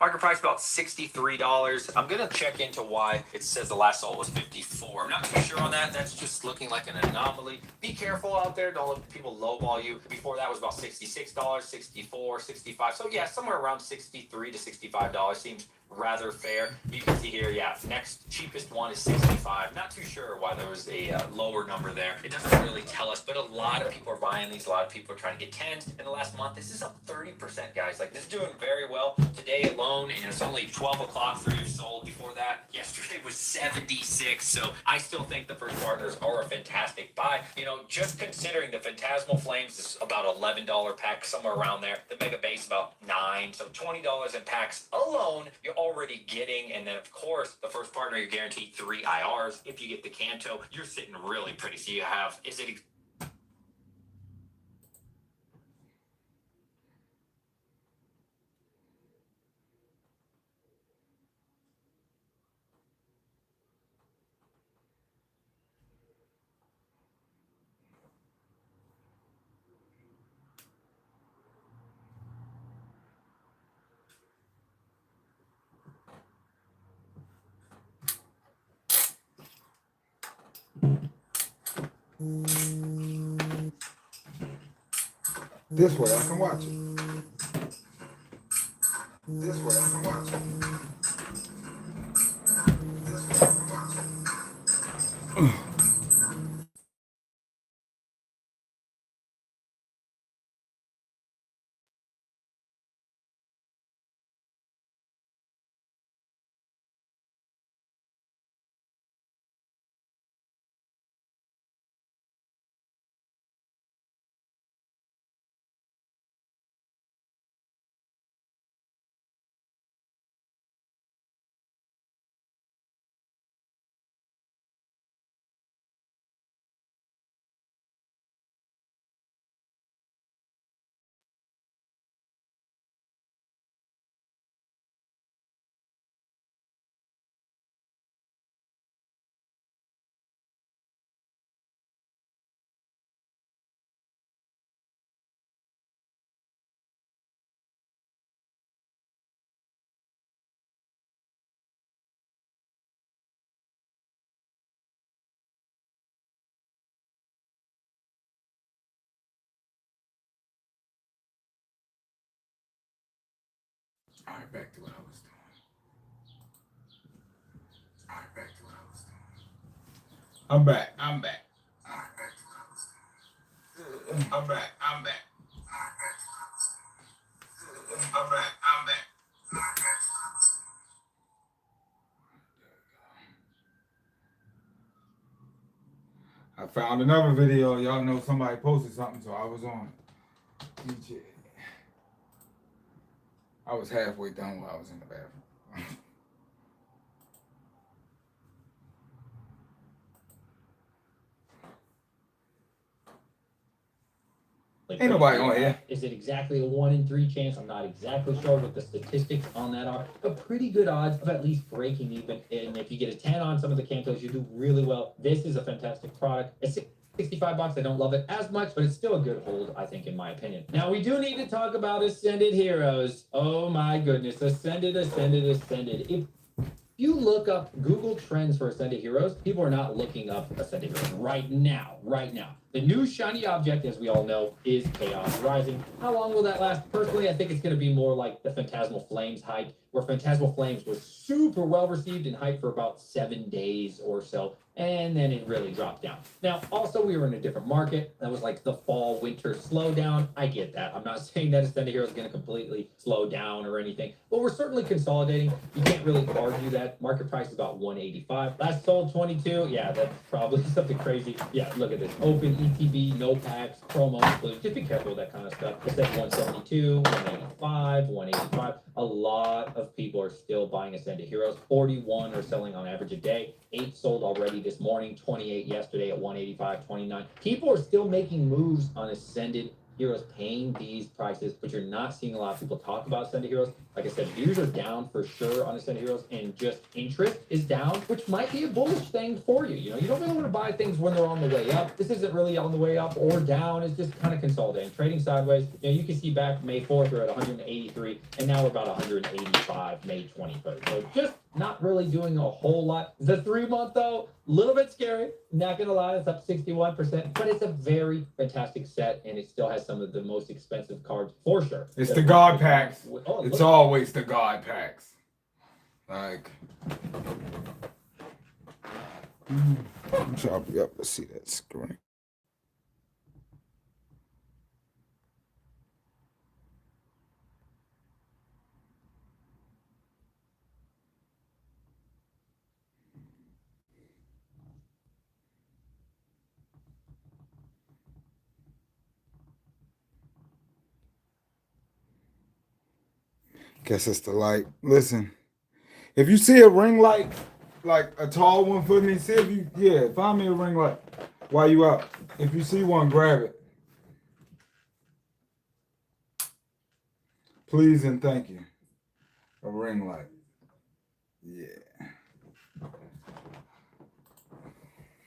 Market price about $63. I'm gonna check into why it says the last sold was 54. I'm not too sure on that. That's just looking like an anomaly. Be careful out there. Don't let people lowball you. Before that was about $66, 64, 65. So yeah, somewhere around $63 to $65 seems rather fair. You can see here, yeah, next cheapest one is 65. Not too sure why there was a lower number there. It doesn't really tell us, but a lot of people are buying these. A lot of people are trying to get 10s in the last month. This is up 30%, guys. Like, this is doing very well today alone, and it's only 12 o'clock for your sold. Before that, yesterday was 76. So I still think the first partners are a fantastic buy. You know, just considering the Phantasmal Flames is about $11 pack, somewhere around there. The Mega Base about $9. So $20 in packs alone, you're already getting. And then of course the first partner, you're guaranteed 3 IRs. If you get the Kanto, you're sitting really pretty. So you have, is it this way I can watch it. This way I can watch it. This way I can watch it. All right, back to what I was doing. All right, back to what I was doing. I'm back. All right, back to what I was doing. I'm back. All right, back to what I was doing. I'm back. All right, back to what I was doing. I found another video. Y'all know somebody posted something, so I was on it. I was halfway done while I was in the bathroom. Ain't nobody on here. Is it exactly a 1 in 3 chance? I'm not exactly sure what the statistics on that are, but pretty good odds of at least breaking even. And if you get a 10 on some of the Kantos, you do really well. This is a fantastic product. It's $65. I don't love it as much, but it's still a good hold, I think, in my opinion. Now, we do need to talk about Ascended Heroes. Oh my goodness. Ascended. If you look up Google Trends for Ascended Heroes, people are not looking up Ascended Heroes right now. The new shiny object, as we all know, is Chaos Rising. How long will that last? Personally, I think it's going to be more like the Phantasmal Flames hype, where Phantasmal Flames was super well received and hyped for about 7 days or so, and then it really dropped down. Now, also, we were in a different market. That was like the fall, winter slowdown. I get that. I'm not saying that Ascended Heroes is going to completely slow down or anything, but we're certainly consolidating. You can't really argue that. Market price is about 185. Last sold 22. Yeah, that's probably something crazy. Yeah, look at this. Open ETB, no packs, promo included. Just be careful with that kind of stuff. It's at 172, 185, 185. A lot of people are still buying Ascended Heroes. 41 are selling on average a day. 8 sold already this morning, 28 yesterday at 185, 29. People are still making moves on Ascended Heroes, paying these prices, but you're not seeing a lot of people talk about Ascended Heroes. Like I said, views are down for sure on Ascended Heroes, and just interest is down, which might be a bullish thing for you. You know, you don't really want to buy things when they're on the way up. This isn't really on the way up or down. It's just kind of consolidating, trading sideways. You know, you can see back May 4th, we're at 183, and now we're about 185 live May 23rd. So just not really doing a whole lot. The 3-month though, a little bit scary. Not gonna lie, it's up 61%, but it's a very fantastic set, and it still has some of the most expensive cards for sure. It's the God packs. Oh, It's always the God packs. Like, I'm trying to be able to see that screen. Guess it's the light. Listen, if you see a ring light, like a tall one for me, see if you, find me a ring light while you out. If you see one, grab it. Please and thank you. A ring light. Yeah.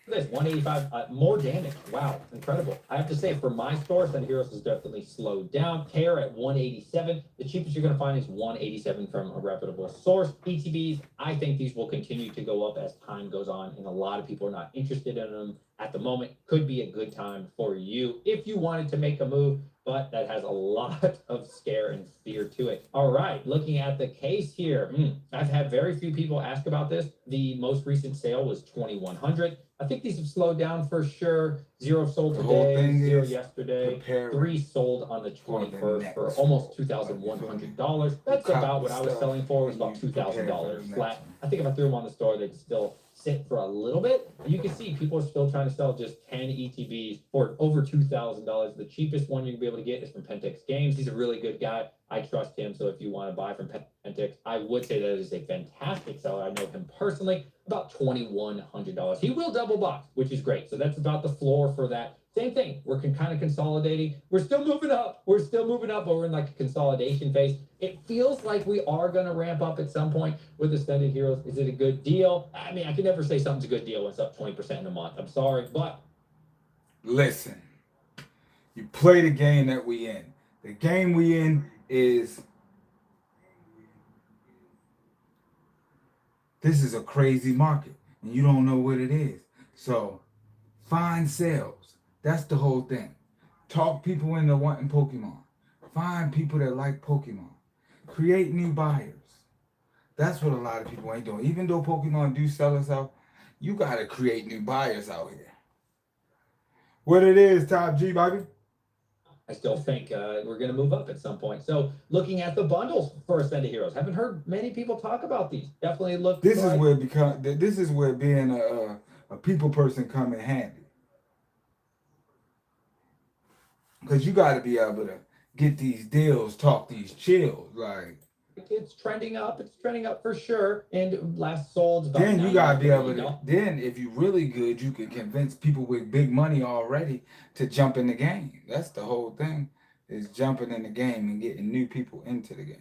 This 185 more damage. Wow, incredible. I have to say, for my store, Send Heroes has definitely slowed down. Tear at 187. The cheapest you're going to find is 187 from a reputable source. ETBs, I think these will continue to go up as time goes on, and a lot of people are not interested in them at the moment. Could be a good time for you if you wanted to make a move, but that has a lot of scare and fear to it. All right, looking at the case here. I've had very few people ask about this. The most recent sale was 2,100. I think these have slowed down for sure. 0 sold today, 0 yesterday, 3 sold on the 21st for almost $2,100. That's about what I was selling for, was about $2,000 flat. I think if I threw them on the store, they'd still sit for a little bit. You can see people are still trying to sell just 10 ETBs for over $2,000. The cheapest one you can be able to get is from Pentex Games. He's a really good guy. I trust him. So if you want to buy from Pentex, I would say that is a fantastic seller. I know him personally. About $2,100. He will double box, which is great. So that's about the floor for that. Same thing. We're kind of consolidating. We're still moving up. But we're in like a consolidation phase. It feels like we are going to ramp up at some point with Ascended Heroes. Is it a good deal? I mean, I can never say something's a good deal when it's up 20% in a month. I'm sorry, but listen, you play the game that we in. The game we in is, this is a crazy market, and you don't know what it is. So find sales. That's the whole thing. Talk people into wanting Pokemon. Find people that like Pokemon. Create new buyers. That's what a lot of people ain't doing. Even though Pokemon do sell us out, you got to create new buyers out here. What it is, Top G, baby. I still think we're going to move up at some point. So looking at the bundles for Ascended Heroes, haven't heard many people talk about these. Definitely look. This is where being a people person come in handy. Because you got to be able to get these deals, talk these chills, like. It's trending up. It's trending up for sure. And last sold. Then you gotta be able to. Then, if you're really good, you can convince people with big money already to jump in the game. That's the whole thing, is jumping in the game and getting new people into the game.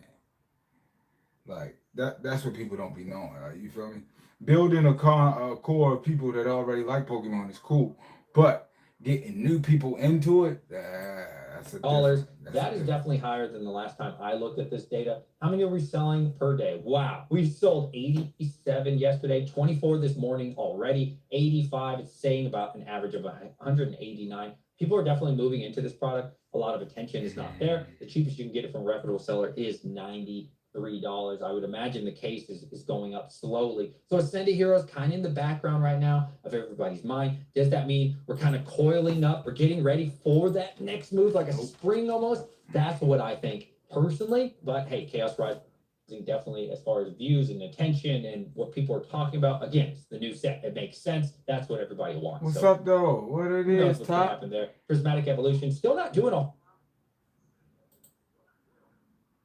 Like that's what people don't be knowing. Like, you feel me? Building a core of people that already like Pokemon is cool, but getting new people into it, that's a dollars. That is definitely higher than the last time I looked at this data. How many are we selling per day? Wow. We sold 87 yesterday, 24 this morning already, 85. It's saying about an average of 189. People are definitely moving into this product. A lot of attention is not there. The cheapest you can get it from a reputable seller is $93. I would imagine the case is going up slowly. So Ascended Heroes kind of in the background right now of everybody's mind. Does that mean we're kind of coiling up? We're getting ready for that next move, like a spring almost? That's what I think personally. But hey, Chaos Rising definitely, as far as views and attention and what people are talking about, again, it's the new set. It makes sense. That's what everybody wants. What's up, though? What it is, Top? Happened there. Prismatic Evolution still not doing a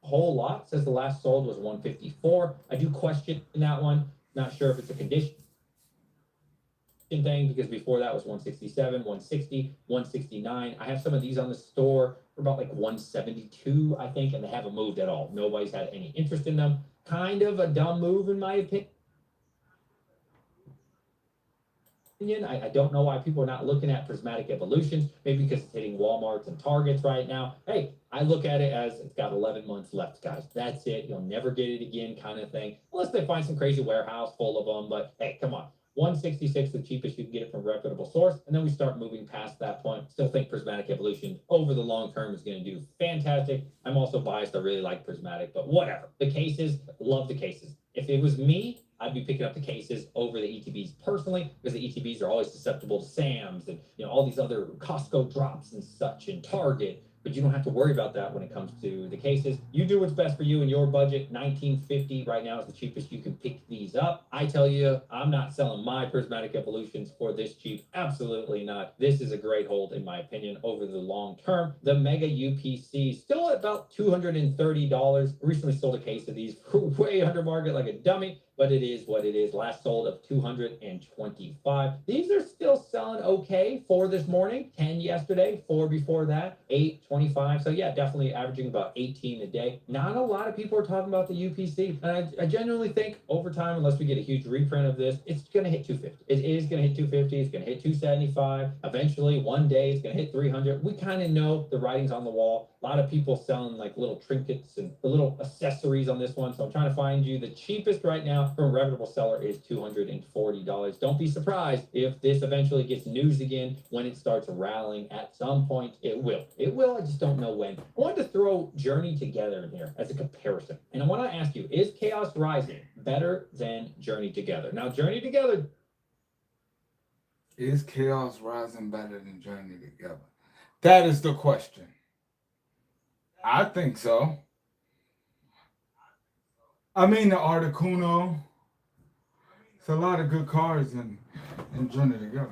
whole lot. Says the last sold was 154. I do question that one. Not sure if it's a condition thing, because before that was 167, 160, 169. I have some of these on the store for about like 172, I think, and they haven't moved at all. Nobody's had any interest in them. Kind of a dumb move in my opinion. opinion. I don't know why people are not looking at prismatic evolutions. Maybe because it's hitting Walmarts and Targets right now. Hey, I look at it as it's got 11 months left, guys. That's it. You'll never get it again, kind of thing. Unless they find some crazy warehouse full of them. But hey, come on. 166, the cheapest you can get it from a reputable source, and then we start moving past that point. Still think prismatic evolution over the long term is going to do fantastic. I'm also biased. I really like prismatic, but whatever. The cases, love the cases. If it was me, I'd be picking up the cases over the ETBs personally, because the ETBs are always susceptible to SAMs and all these other Costco drops and such, and Target. But you don't have to worry about that when it comes to the cases. You do what's best for you and your budget. $19.50 right now is the cheapest you can pick these up. I tell you, I'm not selling my prismatic evolutions for this cheap. Absolutely not. This is a great hold, in my opinion, over the long term. The Mega UPC still at about $230. Recently sold a case of these for way under market like a dummy, but it is what it is. Last sold of 225. These are still selling okay. 4 this morning, 10 yesterday, 4 before that, 8, 25. So yeah, definitely averaging about 18 a day. Not a lot of people are talking about the UPC. And I genuinely think over time, unless we get a huge reprint of this, it's going to hit 250. It is going to hit 250. It's going to hit 275. Eventually, one day, it's going to hit 300. We kind of know the writing's on the wall. A lot of people selling like little trinkets and the little accessories on this one. So I'm trying to find you the cheapest right now from a reputable seller is $240. Don't be surprised if this eventually gets news again when it starts rallying at some point. It will. It will. I just don't know when. I wanted to throw Journey Together in here as a comparison. And I want to ask you, is Chaos Rising better than Journey Together? Now, Journey Together. Is Chaos Rising better than Journey Together? That is the question. I think so. I mean, the Articuno. It's a lot of good cards in Journey Together.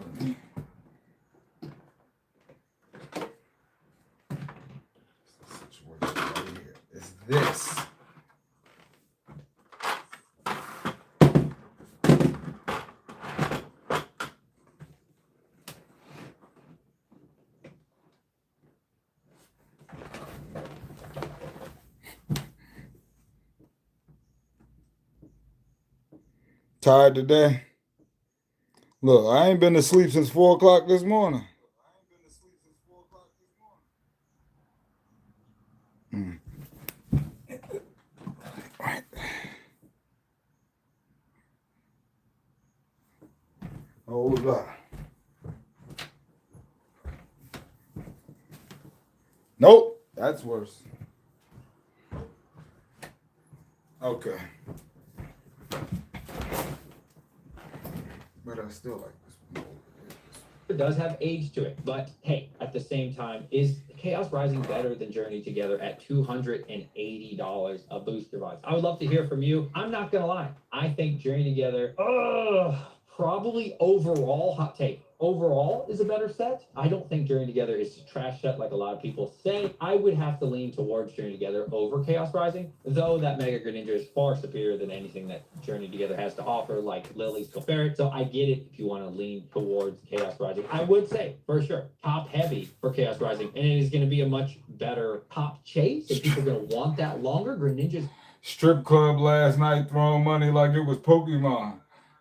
Situation right here is this. Tired today? Look, I ain't been to sleep since 4 o'clock this morning. Right. Hold up. Nope, that's worse. Okay. But I still like this one. It does have age to it, but hey, at the same time, is Chaos Rising better than Journey Together at $280 a booster box? I would love to hear from you. I'm not gonna lie, I think Journey Together, probably overall, hot take, overall is a better set. I don't think Journey Together is a trash set like a lot of people say. I would have to lean towards Journey Together over Chaos Rising, though that Mega Greninja is far superior than anything that Journey Together has to offer, like Lily's Clefairy. So I get it if you want to lean towards Chaos Rising. I would say, for sure, top heavy for Chaos Rising, and it is going to be a much better top chase, and people are going to want that longer. Greninja's strip club last night throwing money like it was Pokemon.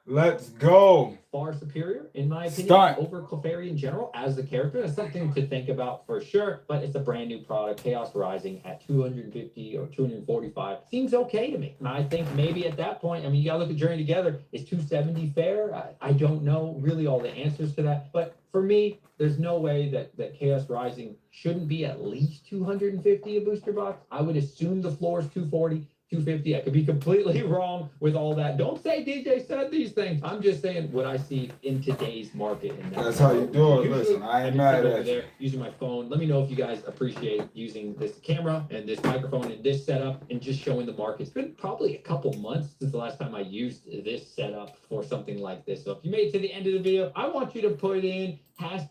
Let's go. Far superior, in my opinion, Stunt. over Clefairy in general as the character. That's something to think about for sure, but it's a brand new product. Chaos Rising at 250 or 245 seems okay to me. I think maybe at that point, I mean, you gotta look at Journey Together. Is 270 fair? I don't know really all the answers to that, but for me, there's no way that Chaos Rising shouldn't be at least 250 a booster box. I would assume the floor is 240. 250. I could be completely wrong with all that. Don't say DJ said these things. I'm just saying what I see in today's market. And that's how you do it. Usually, Listen, I ain't mad at you. Using my phone. Let me know if you guys appreciate using this camera and this microphone and this setup and just showing the market. It's been probably a couple months since the last time I used this setup for something like this. So if you made it to the end of the video, I want you to put in hashtag.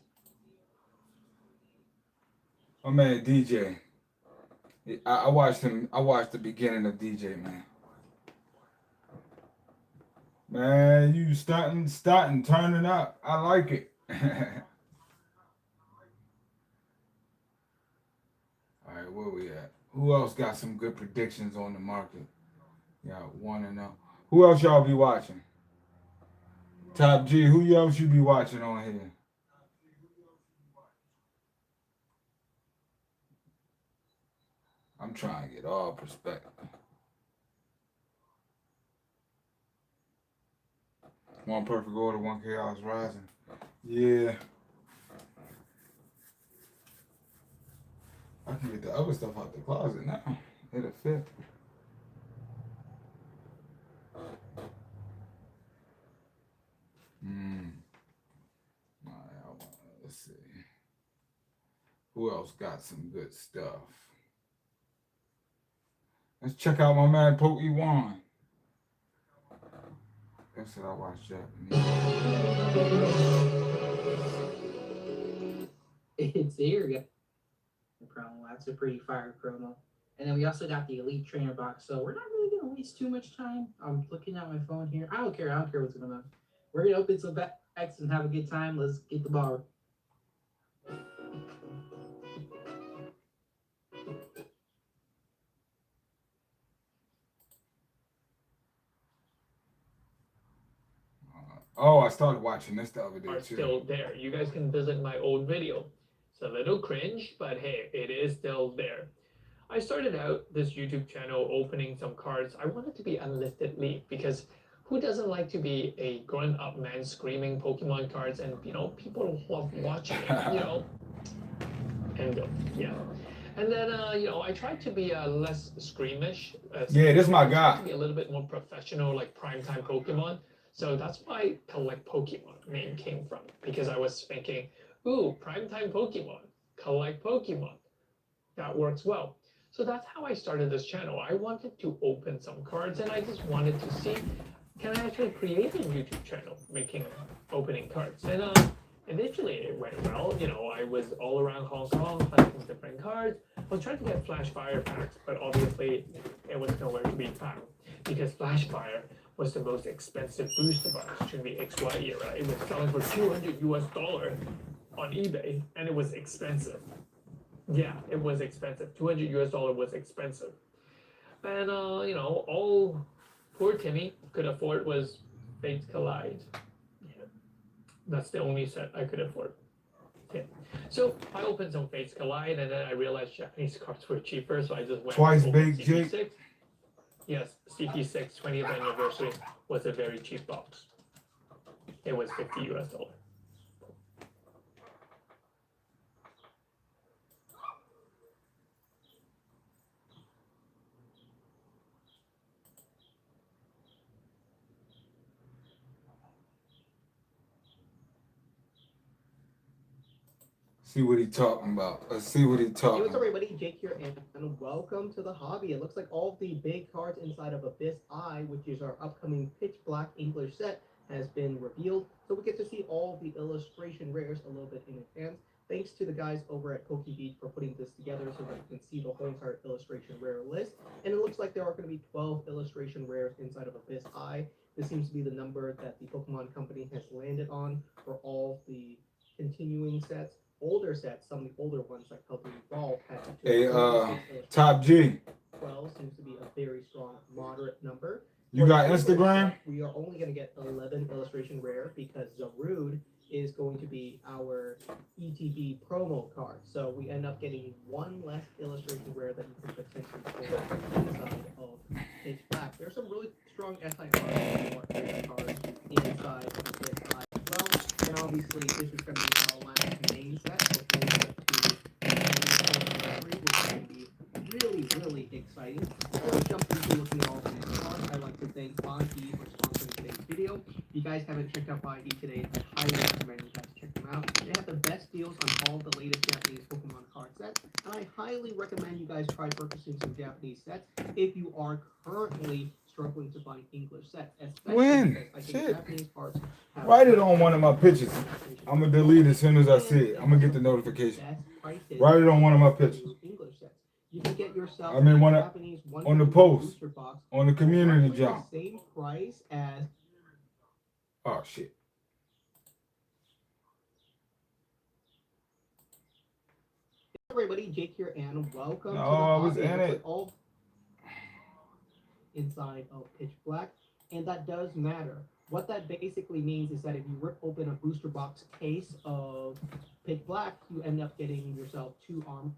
Oh man, DJ. I watched him. I watched the beginning of DJ, man. Man, you starting, turning up. I like it. All right, where we at? Who else got some good predictions on the market? Yeah, 1-0. Who else y'all be watching? Top G, who else you be watching on here? I'm trying to get all perspective. One Perfect Order, One Chaos Rising. Yeah. I can get the other stuff out the closet now. It'll fit. Alright, let's see. Who else got some good stuff? Let's check out my man Pokémon. That's what I watch Japanese. It's here. Promo. That's a pretty fire promo. And then we also got the Elite Trainer box. So we're not really gonna waste too much time. I'm looking at my phone here. I don't care what's going on. We're gonna open some packs and have a good time. Let's get the ball. Oh, I started watching this the other day Are too. still there. You guys can visit my old video. It's a little cringe, but hey, it is still there. I started out this YouTube channel opening some cards. I wanted to be unlisted leaf because who doesn't like to be a grown-up man screaming Pokemon cards and people love watching it, and yeah. And then I tried to be less screamish. Yeah, this is my guy. To be a little bit more professional, like primetime Pokemon. So that's why Collect Pokemon name came from, because I was thinking, ooh, primetime Pokemon, collect Pokemon. That works well. So that's how I started this channel. I wanted to open some cards and I just wanted to see, can I actually create a YouTube channel opening cards? And initially it went well. I was all around Hong Kong collecting different cards. I was trying to get Flash Fire packs, but obviously it was nowhere to be found because Flash Fire was the most expensive booster box during the XY era. It was selling for $200 on eBay, and it was expensive. Yeah, it was expensive. $200 was expensive. And all poor Timmy could afford was Fates Collide. Yeah, that's the only set I could afford. Yeah. So I opened some Fates Collide, and then I realized Japanese cards were cheaper, so I just went Twice with baked CP6. Jake. Yes, CP6 20th anniversary was a very cheap box. It was $50. See what he talking about. Let's see what he Hey, talking what's up, about. everybody? Jake here, and welcome to the hobby. It looks like all the big cards inside of Abyss Eye, which is our upcoming Pitch Black English set, has been revealed. So we get to see all the illustration rares a little bit in advance. Thanks to the guys over at PokeBeat for putting this together so that you can see the whole entire illustration rare list. And it looks like there are going to be 12 illustration rares inside of Abyss Eye. This seems to be the number that the Pokemon Company has landed on for all the continuing sets. Older sets, some of the older ones like Pokemon Ball had Hey, 26 Top G. 12 seems to be a very strong, moderate number. You For got the Instagram? set, we are only going to get 11 illustration rare because Zarude is going to be our ETB promo card. So we end up getting one less illustration rare that you can potentially pull inside of Pitch Black. There's some really strong SI cards inside of this side as well. And obviously, this is going to be our last main set before we get to which is going to be really exciting. Before we jump into looking at all the next cards, I'd like to thank Bonki for sponsoring today's video. If you guys haven't checked out Bonki today, I highly recommend you guys check them out. They have the best deals on all the latest Japanese Pokemon card sets, and I highly recommend you guys try purchasing some Japanese sets if you are currently struggling to find English sets. When? Because I think Shit. Japanese cards have Write it on one of my pictures. I'm going to delete it as soon as I see it. I'm going to get the notification. Write it on one of my pictures. English sets. You can get yourself I mean, a Japanese on the post, booster box on the community for job. the same price as. Oh, shit. Everybody, Jake here, and welcome No, to the I was hobby. in Looks it. like all inside of Pitch Black. and that does matter. What that basically means is that if you rip open a booster box case of Pitch Black, you end up getting yourself 2 Arm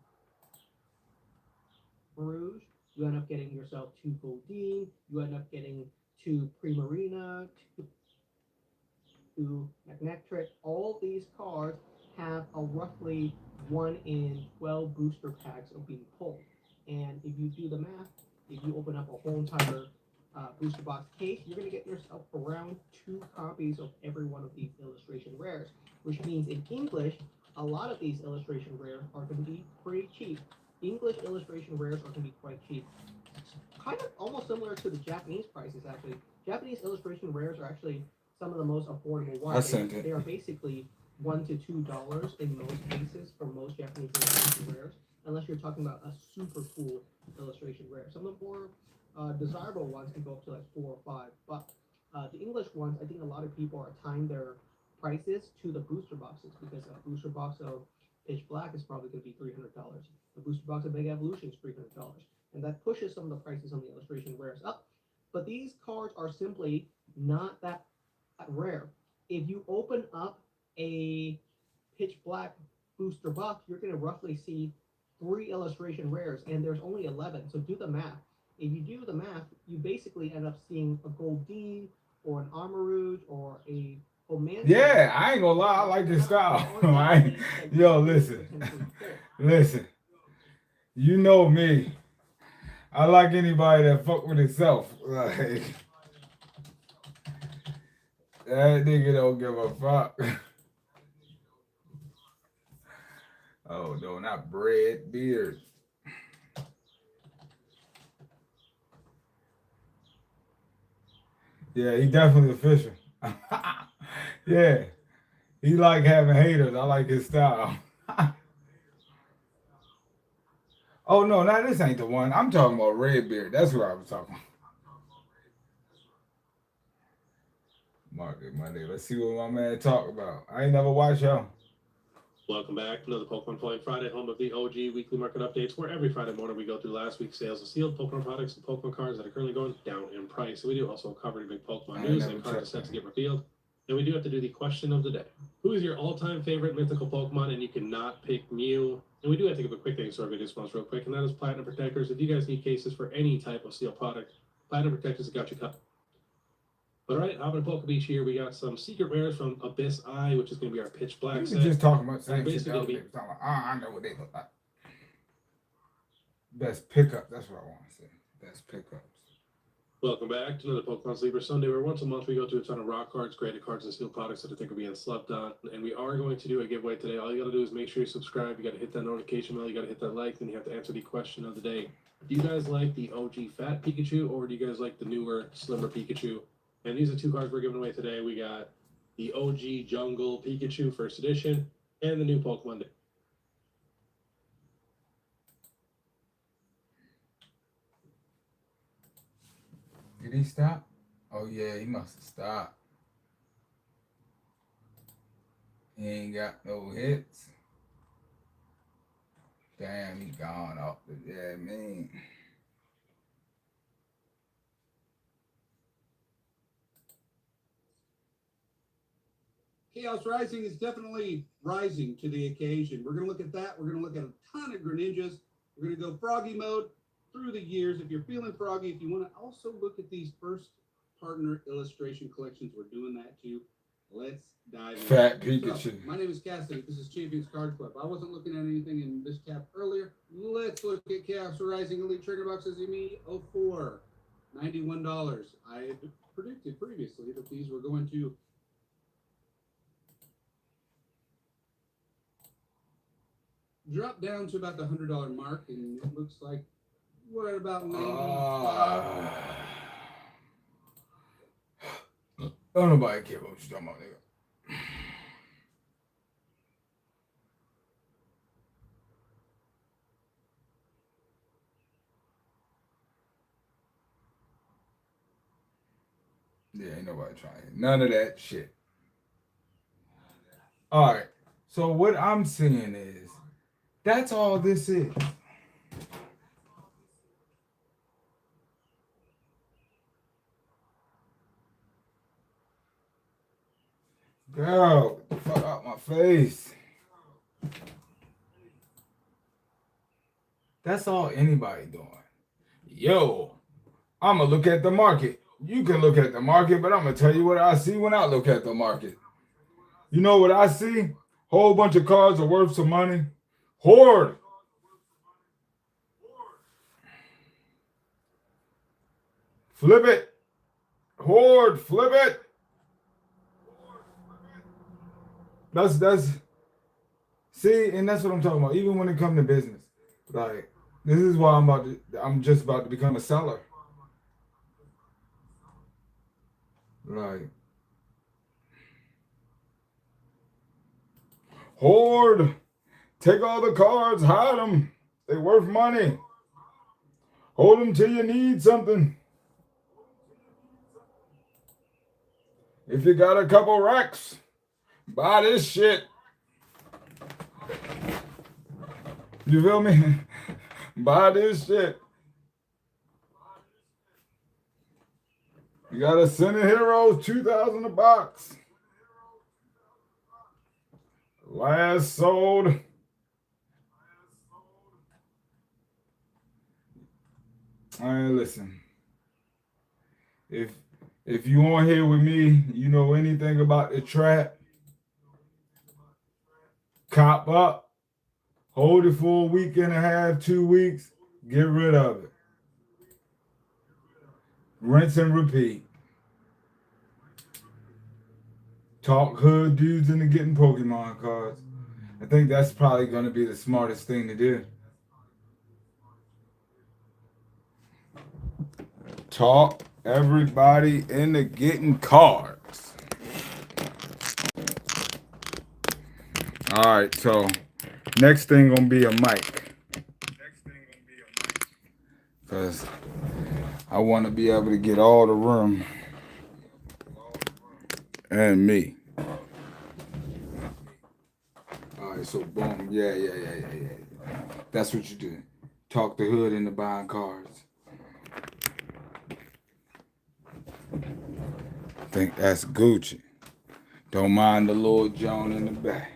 Rouge, you end up getting yourself 2 Goldeen, you end up getting 2 Primarina, 2 Magnetric. All these cards have a roughly 1 in 12 booster packs of being pulled. And if you do the math, if you open up a whole entire booster box case, you're going to get yourself around 2 copies of every one of these illustration rares, which means in English, a lot of these illustration rares are going to be pretty cheap. English illustration rares are going to be quite cheap. Kind of almost similar to the Japanese prices, actually. Japanese illustration rares are actually some of the most affordable ones. I sent it. They are basically $1 to $2 in most cases for most Japanese illustration rares, unless you're talking about a super cool illustration rare. Some of the more desirable ones can go up to like 4 or 5, but the English ones, I think a lot of people are tying their prices to the booster boxes, because a booster box of Pitch Black is probably going to be $300. A booster box of Mega Evolution is $300, and that pushes some of the prices on the illustration rares up. But these cards are simply not that rare. If you open up a Pitch Black booster box, you're going to roughly see 3 illustration rares, and there's only 11. So do the math. If you do the math, you basically end up seeing a Goldeen or an Armarouge or a Oman. Yeah, I ain't gonna lie, I like this style. Yo, listen. You know me. I like anybody that fuck with itself. Like, that nigga don't give a fuck. Oh no, not bread, beard. Yeah, he definitely official. Yeah, he like having haters. I like his style. Oh no, now this ain't the one. I'm talking about Redbeard. That's what I was talking about. Market Monday. Let's see what my man talk about. I ain't never watched y'all. Welcome back to another Pokemon Flying Friday, home of the OG weekly market updates, where every Friday morning we go through last week's sales of sealed Pokemon products and Pokemon cards that are currently going down in price. So we do also cover the big Pokemon news and cards set to get revealed. And we do have to do the question of the day. Who is your all-time favorite mythical Pokemon? And you cannot pick Mew. And we do have to give a quick thanks to our video sponsor real quick, and that is Platinum Protectors. If you guys need cases for any type of sealed product, Platinum Protectors have got you covered. All right, hopping to Poke Beach here. We got some secret rares from Abyss Eye, which is going to be our Pitch Black You set. just talking about same shit basically the other day. Talking about, I know what they look like. Best pickup. That's what I want to say. Best pickups. Welcome back to another Pokemon Sleeper Sunday, where once a month we go through a ton of rock cards, graded cards, and sealed products that I think are being slept on. And we are going to do a giveaway today. All you got to do is make sure you subscribe. You got to hit that notification bell. You got to hit that like. Then you have to answer the question of the day. Do you guys like the OG fat Pikachu, or do you guys like the newer, slimmer Pikachu? And these are 2 cards we're giving away today. We got the OG Jungle Pikachu First Edition and the new Pokemon Day. Did he stop? Oh yeah, he must have stopped. He ain't got no hits. Damn, he gone off the man. Chaos Rising is definitely rising to the occasion. We're going to look at that. We're going to look at a ton of Greninjas. We're going to go froggy mode through the years. If you're feeling froggy, if you want to also look at these first partner illustration collections, we're doing that too. Let's dive in. Fat Pikachu. So, my name is Cassidy. This is Champions Card Club. I wasn't looking at anything in this tab earlier. Let's look at Chaos Rising Elite Trigger Boxes EME 04. $91. I had predicted previously that these were going to drop down to about the $100 mark, and it looks like we're at about 95. Don't nobody care what you're talking about, nigga. Yeah, ain't nobody trying. None of that shit. All right. So what I'm seeing is, that's all this is. Girl, get the fuck out my face. That's all anybody doing. Yo, I'ma look at the market. You can look at the market, but I'm gonna tell you what I see when I look at the market. You know what I see? Whole bunch of cars are worth some money. Hoard. Flip it. Hoard. Flip it. That's see, and that's what I'm talking about. Even when it comes to business, like this is why I'm just about to become a seller. Like hoard. Take all the cards, hide them. They worth money. Hold them till you need something. If you got a couple racks, buy this shit. You feel me? Buy this shit. You got a Center Heroes 2000 a box. Last sold. All right, listen. If you on here with me, you know anything about the trap, cop up, hold it for a week and a half, 2 weeks, get rid of it. Rinse and repeat. Talk hood dudes into getting Pokemon cards. I think that's probably going to be the smartest thing to do. Talk everybody into getting cards. All right, so next thing gonna be a mic. Because I want to be able to get all the room and me. All right, so boom, yeah. That's what you do. Talk the hood into buying cards. I think that's Gucci. Don't mind the Lord John in the back.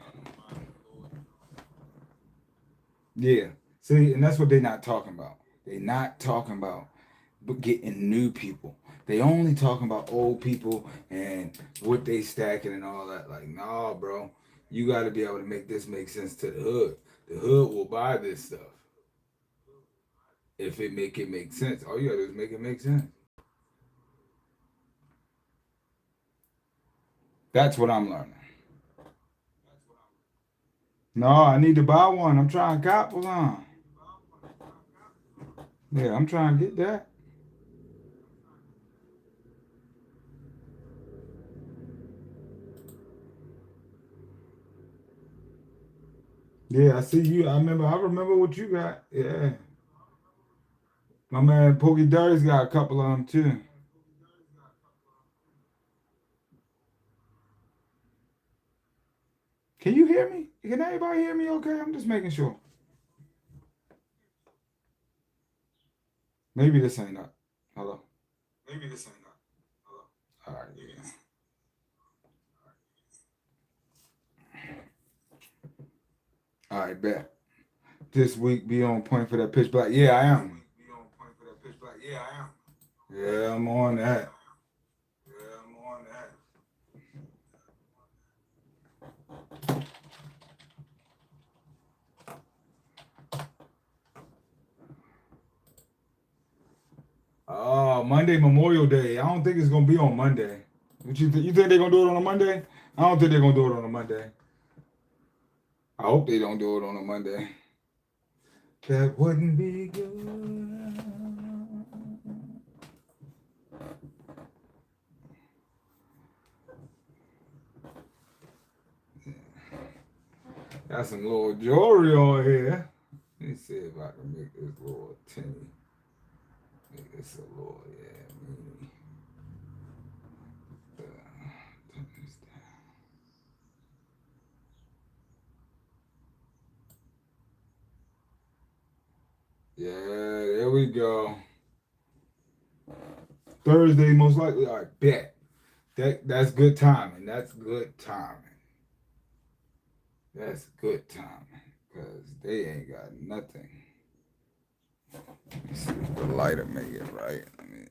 Yeah, see, and that's what they're not talking about. They're not talking about getting new people. They only talking about old people and what they stacking and all that. Like, nah, bro, you got to be able to make this make sense to the hood. The hood will buy this stuff if it make sense. All you got to do is make it make sense. That's what I'm learning. No, I need to buy one. I'm trying to cop one. Yeah, I'm trying to get that. Yeah, I see you. I remember what you got. Yeah. My man Pokey Dirty's got a couple of them too. Can you hear me? Can anybody hear me okay? I'm just making sure. Maybe this ain't up. Hello? Maybe this ain't up. Hello? All right. Yeah. All right, bet. This week be on point for that pitch black. Yeah, I am. Yeah, I'm on that. Monday, Memorial Day. I don't think it's gonna be on Monday. What you think? You think they're gonna do it on a Monday? I don't think they're gonna do it on a Monday. I hope they don't do it on a Monday. That wouldn't be good. Got some little jewelry on here. Let me see if I can make this little tinny. Make this a little, mini. Turn this down. Yeah, there we go. Thursday, most likely. All right, bet. That's good timing. That's good timing. That's good timing. Because they ain't got nothing. Let me see if the lighter make it right. Let me,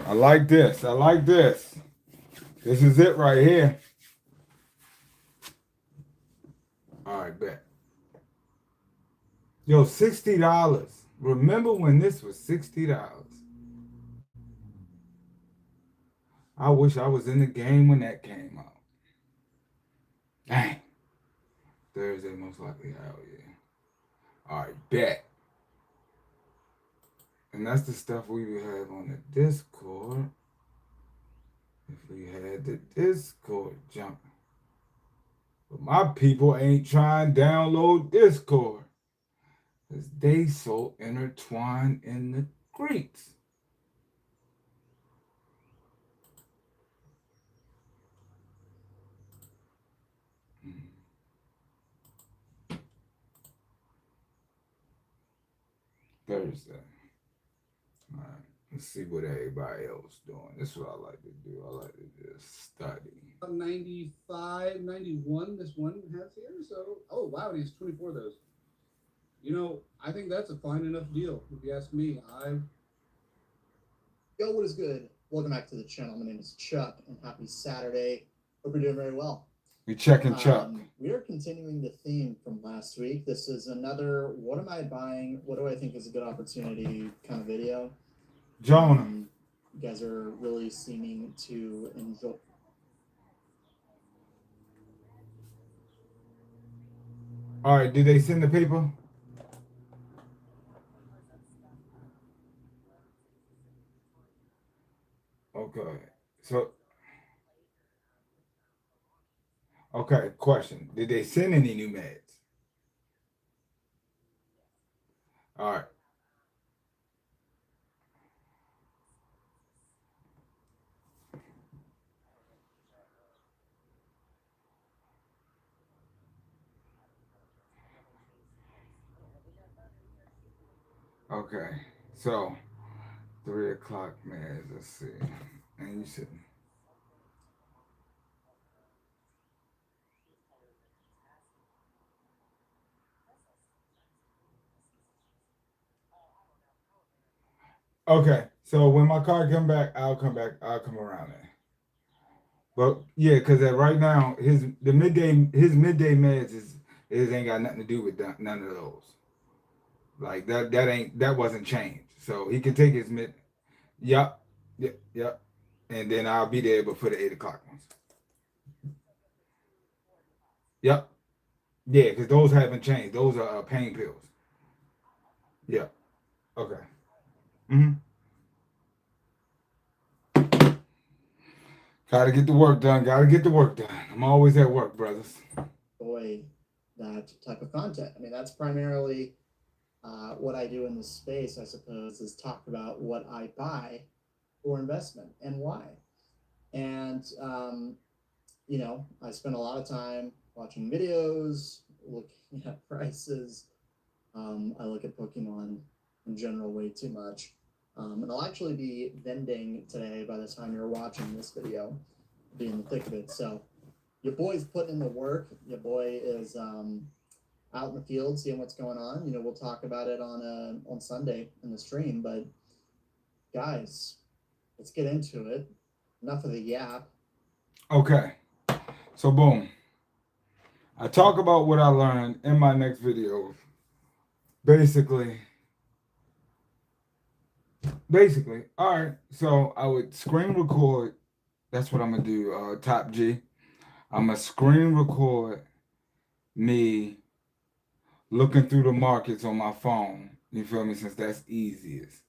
I like this. I like this. This is it right here. All right, bet. Yo, $60. Remember when this was $60? I wish I was in the game when that came out. Dang. Thursday, most likely. Hell yeah. All right, bet. And that's the stuff we have on the Discord. If we had the Discord jumping. But my people ain't trying to download Discord. Because they so intertwined in the Greeks. Thursday. All right. Let's see what everybody else doing. This is what I like to do. I like to just study. 95, 91, this one has here. So, oh wow, and he has 24 of those. You know, I think that's a fine enough deal. If you ask me, Yo, what is good? Welcome back to the channel. My name is Chuck, and happy Saturday. Hope you're doing very well. We checking Chuck. We are continuing the theme from last week. This is another what am I buying? What do I think is a good opportunity kind of video. Jonah. You guys are really seeming to enjoy. All right, did they send the paper? Okay. So, okay, question. Did they send any new meds? All right. Okay. So, 3 o'clock meds. Let's see. And you said. Okay, so when my car come back, I'll come back. I'll come around there. But yeah, because right now his midday meds ain't got nothing to do with none of those. Like that wasn't changed. So he can take his mid. Yep, yep. And then I'll be there before the 8 o'clock ones. Yep. Yeah, because those haven't changed. Those are pain pills. Yeah. Okay. Mm-hmm. Gotta get the work done. Gotta get the work done. I'm always at work, brothers. Enjoy that type of content. I mean, that's primarily what I do in this space, I suppose, is talk about what I buy for investment and why. And, you know, I spend a lot of time watching videos, looking at prices. I look at Pokemon in general way too much. And I'll actually be vending today by the time you're watching this video, be in the thick of it. So your boy's putting in the work. Your boy is out in the field seeing what's going on. You know, we'll talk about it on Sunday in the stream. But guys, let's get into it. Enough of the yap. Okay. So boom. I talk about what I learned in my next video. Basically, all right. So I would screen record. That's what I'm gonna do. Top G. I'm gonna screen record me looking through the markets on my phone. You feel me? Since that's easiest.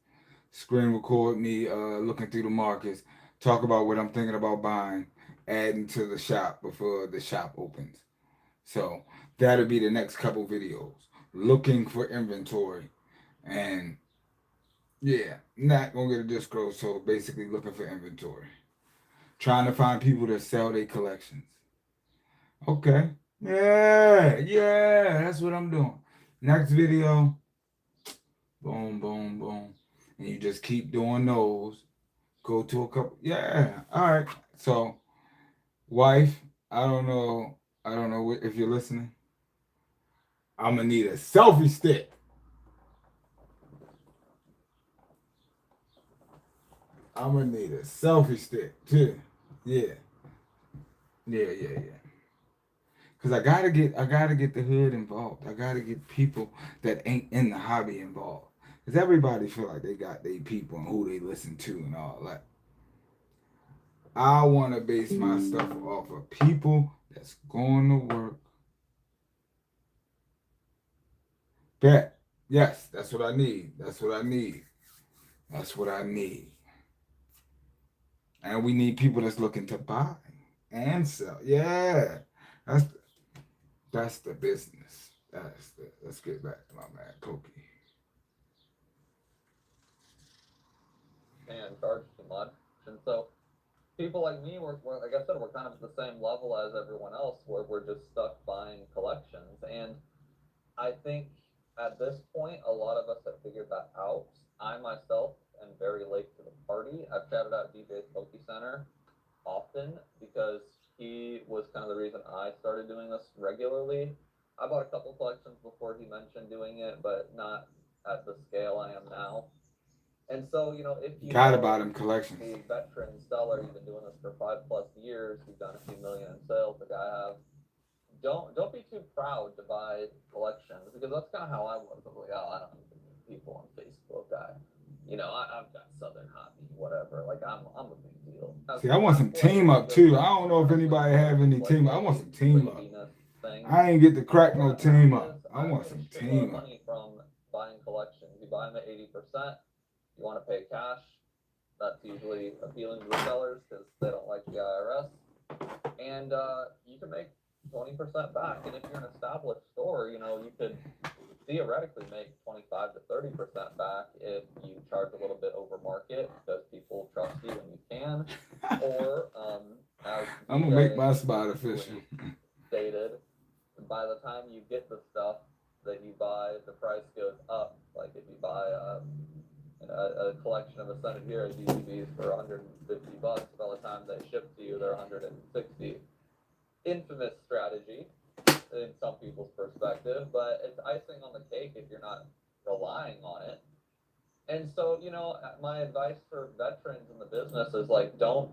Screen record me looking through the markets. Talk about what I'm thinking about buying, adding to the shop before the shop opens. So that'll be the next couple videos. Looking for inventory. And yeah, not gonna get a disco, so basically looking for inventory. Trying to find people to sell their collections. Okay. Yeah, that's what I'm doing. Next video, boom, boom, boom. And you just keep doing those. Go to a couple. Yeah. All right. So, wife, I don't know if you're listening. I'm going to need a selfie stick. I'm going to need a selfie stick too. Yeah. Yeah. Cause I gotta get the hood involved. I gotta get people that ain't in the hobby involved. Cause everybody feel like they got their people and who they listen to and all that. I wanna base my stuff off of people that's going to work. Bet. Yes, that's what I need. That's what I need. And we need people that's looking to buy and sell. Yeah. That's the business. Let's get back to my man Pokey. And charge too much. And so people like me, we're like I said, we're kind of at the same level as everyone else, where we're just stuck buying collections. And I think at this point, a lot of us have figured that out. I myself am very late to the party. I've shouted out DJ's Poke Center often because he was kind of the reason I started doing this regularly. I bought a couple collections before he mentioned doing it, but not at the scale I am now. And so, you know, if you Got about him collections. a veteran seller, you've been doing this for 5+ years, you've done a few million in sales, like I have, don't be too proud to buy collections, because that's kind of how I was. I was like, oh, I don't need people on Facebook. I've got Southern Hobby, whatever. Like I'm a big deal. See, I want some team up too. I don't know if anybody have any team. I want some team up. I ain't get to crack no team up. I want some team up. Money from buying collections. You buy them at 80%. You want to pay cash. That's usually appealing to the sellers because they don't like the IRS. And you can make 20% back. And if you're an established store, you could theoretically make 25 to 30% back if you charge a little bit over market because people trust you and you can. Or as I'm gonna make my spot official. Stated, by the time you get the stuff that you buy, the price goes up. Like if you buy a collection of Ascended Heroes UCBs for $150, by the time they ship to you, they're $160. Infamous strategy in some people's perspective, but it's icing on the cake if you're not relying on it. And so, my advice for veterans in the business is like, don't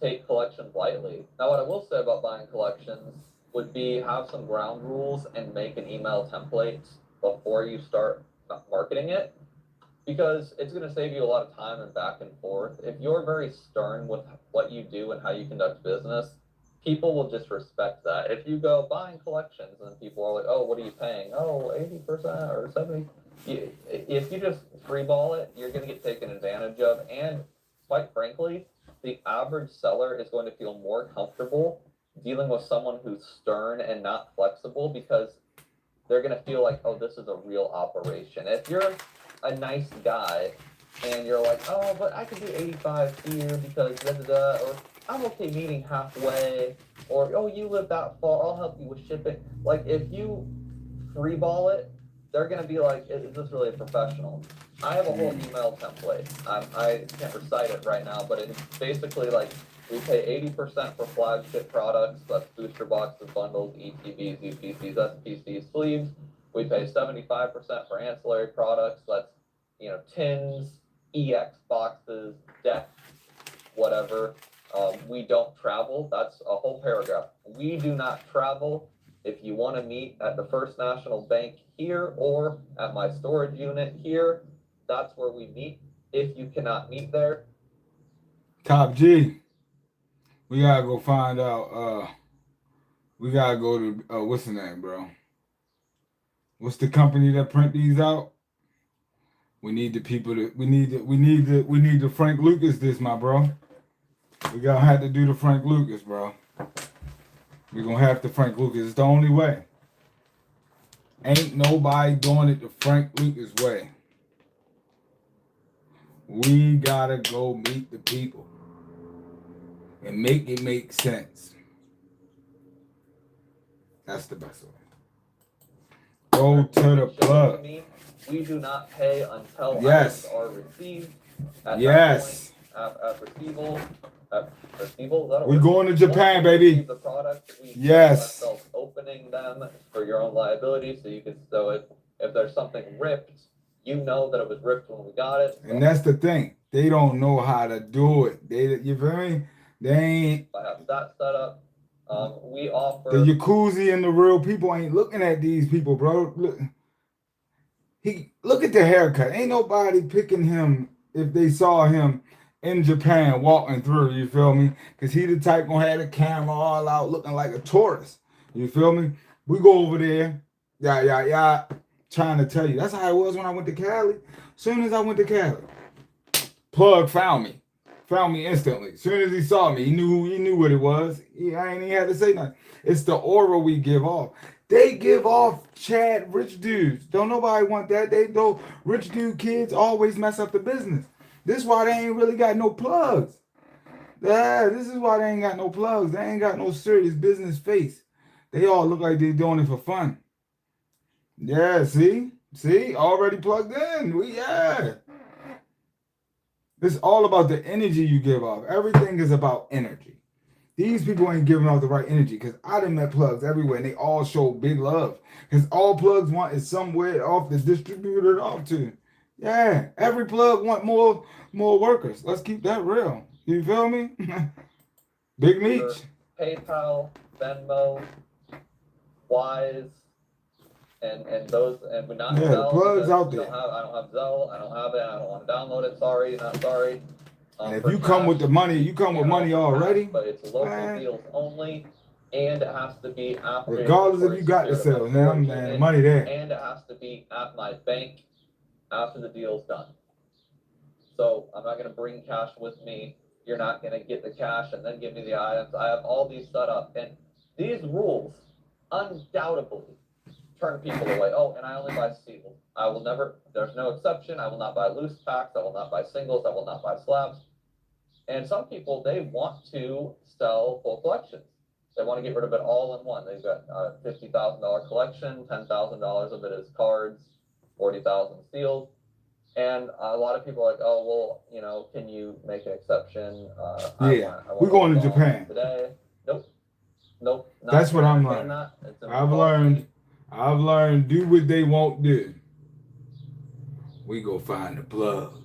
take collections lightly. Now, what I will say about buying collections would be have some ground rules and make an email template before you start marketing it, because it's going to save you a lot of time and back and forth. If you're very stern with what you do and how you conduct business, people will just respect that. If you go buying collections and people are like, oh, what are you paying? Oh, 80% or 70%. If you just freeball it, you're going to get taken advantage of. And quite frankly, the average seller is going to feel more comfortable dealing with someone who's stern and not flexible, because they're going to feel like, oh, this is a real operation. If you're a nice guy and you're like, oh, but I can do 85 here because da-da-da, or I'm okay meeting halfway, or oh, you live that far, I'll help you with shipping. Like, if you freeball it, they're gonna be like, is this really a professional? I have a whole email template. I can't recite it right now, but it's basically like, we pay 80% for flagship products, that's booster boxes, bundles, ETBs, UPCs, SPCs, sleeves. We pay 75% for ancillary products, that's tins, EX boxes, decks, whatever. We don't travel. That's a whole paragraph. We do not travel. If you want to meet at the First National Bank here or at my storage unit here, that's where we meet. If you cannot meet there, Top G, we gotta go find out. We gotta go to what's the name, bro? What's the company that print these out? We need the people to. We need the Frank Lucas this, my bro. We gonna have to do the Frank Lucas, bro. We gonna have to Frank Lucas. It's the only way. Ain't nobody doing it the Frank Lucas way. We gotta go meet the people and make it make sense. That's the best way. Go to the Show it to plug. me. We do not pay until Yes. items are received. At Yes. that point, at receival, is that a We word? going to Once Japan, we baby. receive the product, we Yes. ourselves opening them for your own liability, so you can if there's something ripped, you know that it was ripped when we got it. And that's the thing. They don't know how to do it. You feel me? They ain't. I have that set up. We offer. The Yakuza and the real people ain't looking at these people, bro. Look at the haircut. Ain't nobody picking him if they saw him in Japan walking through, you feel me? Because he the type gonna have the camera all out looking like a tourist. You feel me? We go over there, trying to tell you. That's how it was when I went to Cali. Soon as I went to Cali, Plug found me. Found me instantly. Soon as he saw me, he knew what it was. I ain't even had to say nothing. It's the aura we give off. They give off Chad rich dudes. Don't nobody want that. They don't. Rich dude kids always mess up the business. This is why they ain't really got no plugs. Yeah, this is why they ain't got no plugs. They ain't got no serious business face. They all look like they doing it for fun. Yeah, see, already plugged in. It's all about the energy you give off. Everything is about energy. These people ain't giving off the right energy because I done met plugs everywhere and they all show big love. Because all plugs want is somewhere off the distributor off to. Yeah, every plug want more workers. Let's keep that real. You feel me? Big Meech. PayPal, Venmo, Wise, and those, and we're not Yeah, the Zelle. plugs because out I there. don't have Zelle. I don't have it. I don't want to download it. Sorry, not sorry. And if For you come cash, with the money, you come with can money offer cash, already. but it's local Man. deals only, and it has to be after. Regardless if you got the sales, man, the money there. And it has to be at my bank after the deal's done. So I'm not going to bring cash with me. You're not going to get the cash and then give me the items. I have all these set up, and these rules undoubtedly turn people away. Oh, and I only buy singles. I will never, there's no exception. I will not buy loose packs. I will not buy singles. I will not buy slabs. And some people, they want to sell full collections. They want to get rid of it all in one. They've got a $50,000 collection, $10,000 of it is cards, 40,000 sealed. And a lot of people are like, oh, well, you know, can you make an exception? Yeah, we're going to Japan. Today. Nope. That's what I'm learning. I've learned do what they won't do. We go find the plug.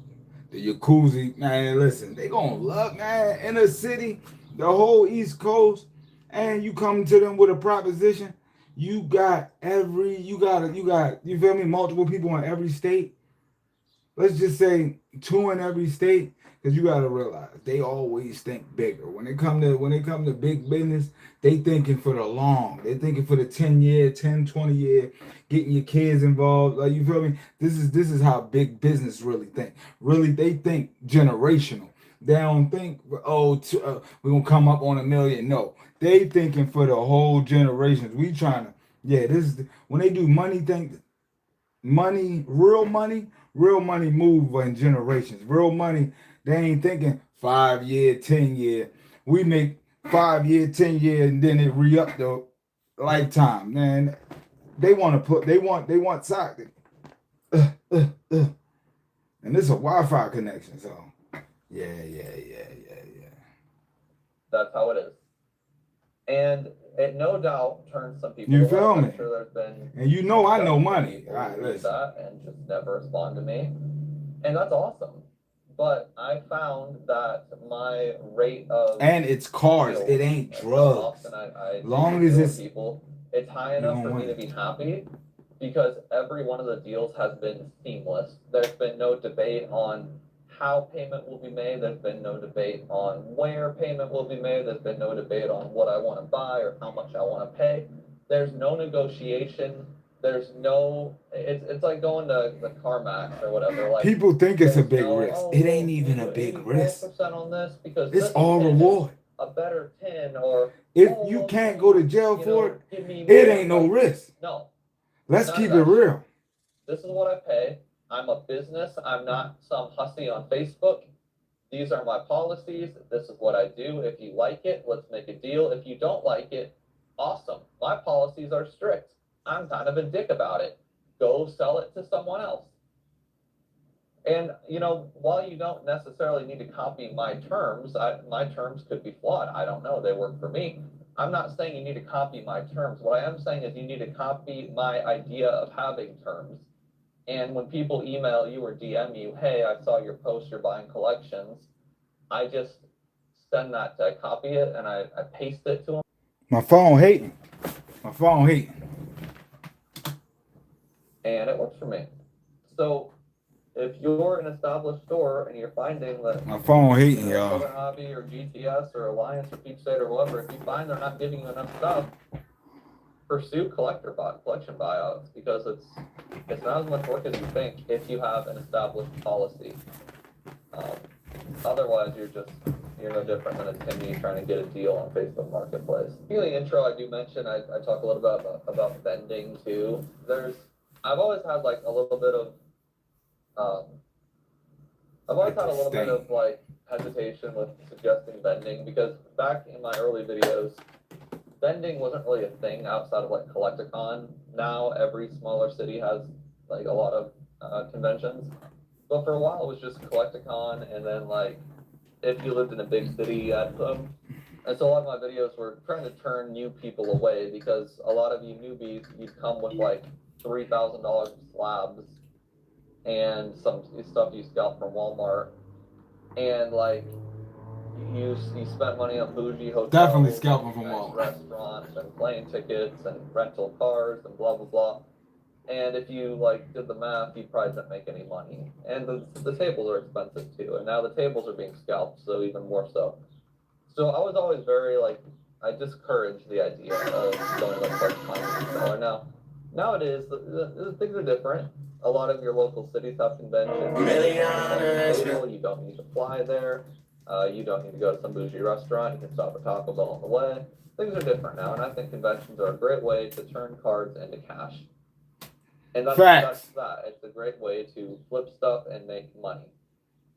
The Yakuza, man, listen, they gonna love, man, in a city, the whole East Coast, and you come to them with a proposition, you feel me, multiple people in every state. Let's just say 2 in every state, because you gotta realize they always think bigger. When they come to big business, they thinking for the long. They thinking for the 10-year, 10, 20-year, getting your kids involved. Like, you feel me? This is how big business really think. Really, they think generational. They don't think, we're gonna come up on $1 million. No, they thinking for the whole generations. We trying to, when they do money thing, real money move in generations. Real money, they ain't thinking 5-year, 10-year. We make 5-year, 10-year, and then they re-up the lifetime. Man, they want sock. And this is a Wi-Fi connection, so yeah. That's how it is. And it no doubt turns some people You away. feel me? I'm sure there's been, and you know I know money. people All right, who do listen. that and just never respond to me, and that's awesome. But I found that my rate of And it's cars. sales, It ain't how drugs. often I Long do as deal it's- with people, it's high enough for me to be happy, because every one of the deals has been seamless. There's been no debate on how payment will be made. There's been no debate on where payment will be made. There's been no debate on what I want to buy or how much I want to pay. There's no negotiation. There's no, it's like going to the CarMax or whatever. Like, People think it's a there's big no, risk. oh, It well, ain't even you a do big 84% risk. on this because It's this all tin is reward. a better tin, or If oh, you well, can't go to jail you for know, it, give me it more. ain't no Like, risk. no, Let's none keep of it that shit. real. This is what I pay. I'm a business. I'm not some hussy on Facebook. These are my policies. This is what I do. If you like it, let's make a deal. If you don't like it, awesome. My policies are strict. I'm kind of a dick about it. Go sell it to someone else. And, you know, while you don't necessarily need to copy my terms, my terms could be flawed. I don't know. They work for me. I'm not saying you need to copy my terms. What I am saying is you need to copy my idea of having terms. And when people email you or DM you, hey, I saw your post, you're buying collections, I just send that, I copy it, and I paste it to them. My phone hating. My phone hating. And it works for me. So if you're an established store and you're finding that My phone hating, y'all. Southern Hobby or GTS or Alliance or Peach State or whatever, if you find they're not giving you enough stuff, pursue collection buyouts, because it's not as much work as you think if you have an established policy. Otherwise, you're no different than a Timmy trying to get a deal on Facebook Marketplace. In the intro, I do mention I talk a little bit about vending too. I've always had like a little bit of like hesitation with suggesting vending, because back in my early videos, vending wasn't really a thing outside of like Collecticon. Now every smaller city has like a lot of conventions, but for a while it was just Collecticon, and then like if you lived in a big city, you had them. And so a lot of my videos were trying to turn new people away, because a lot of you newbies, you'd come with like $3,000 slabs and some stuff you scalped from Walmart, and like you spent money on bougie hotels, Definitely scalping from nice Walmart. restaurants and plane tickets and rental cars and blah blah blah. And if you like did the math, you probably didn't make any money. And the tables are expensive too, and now the tables are being scalped, so even more so. So I was always very like, I discouraged the idea of going like part-time reseller. Nowadays the things are different. A lot of your local cities have conventions. You don't need to fly there. You don't need to go to some bougie restaurant. You can stop at Taco Bell on the way. Things are different now, and I think conventions are a great way to turn cards into cash. And that's that. It's a great way to flip stuff and make money.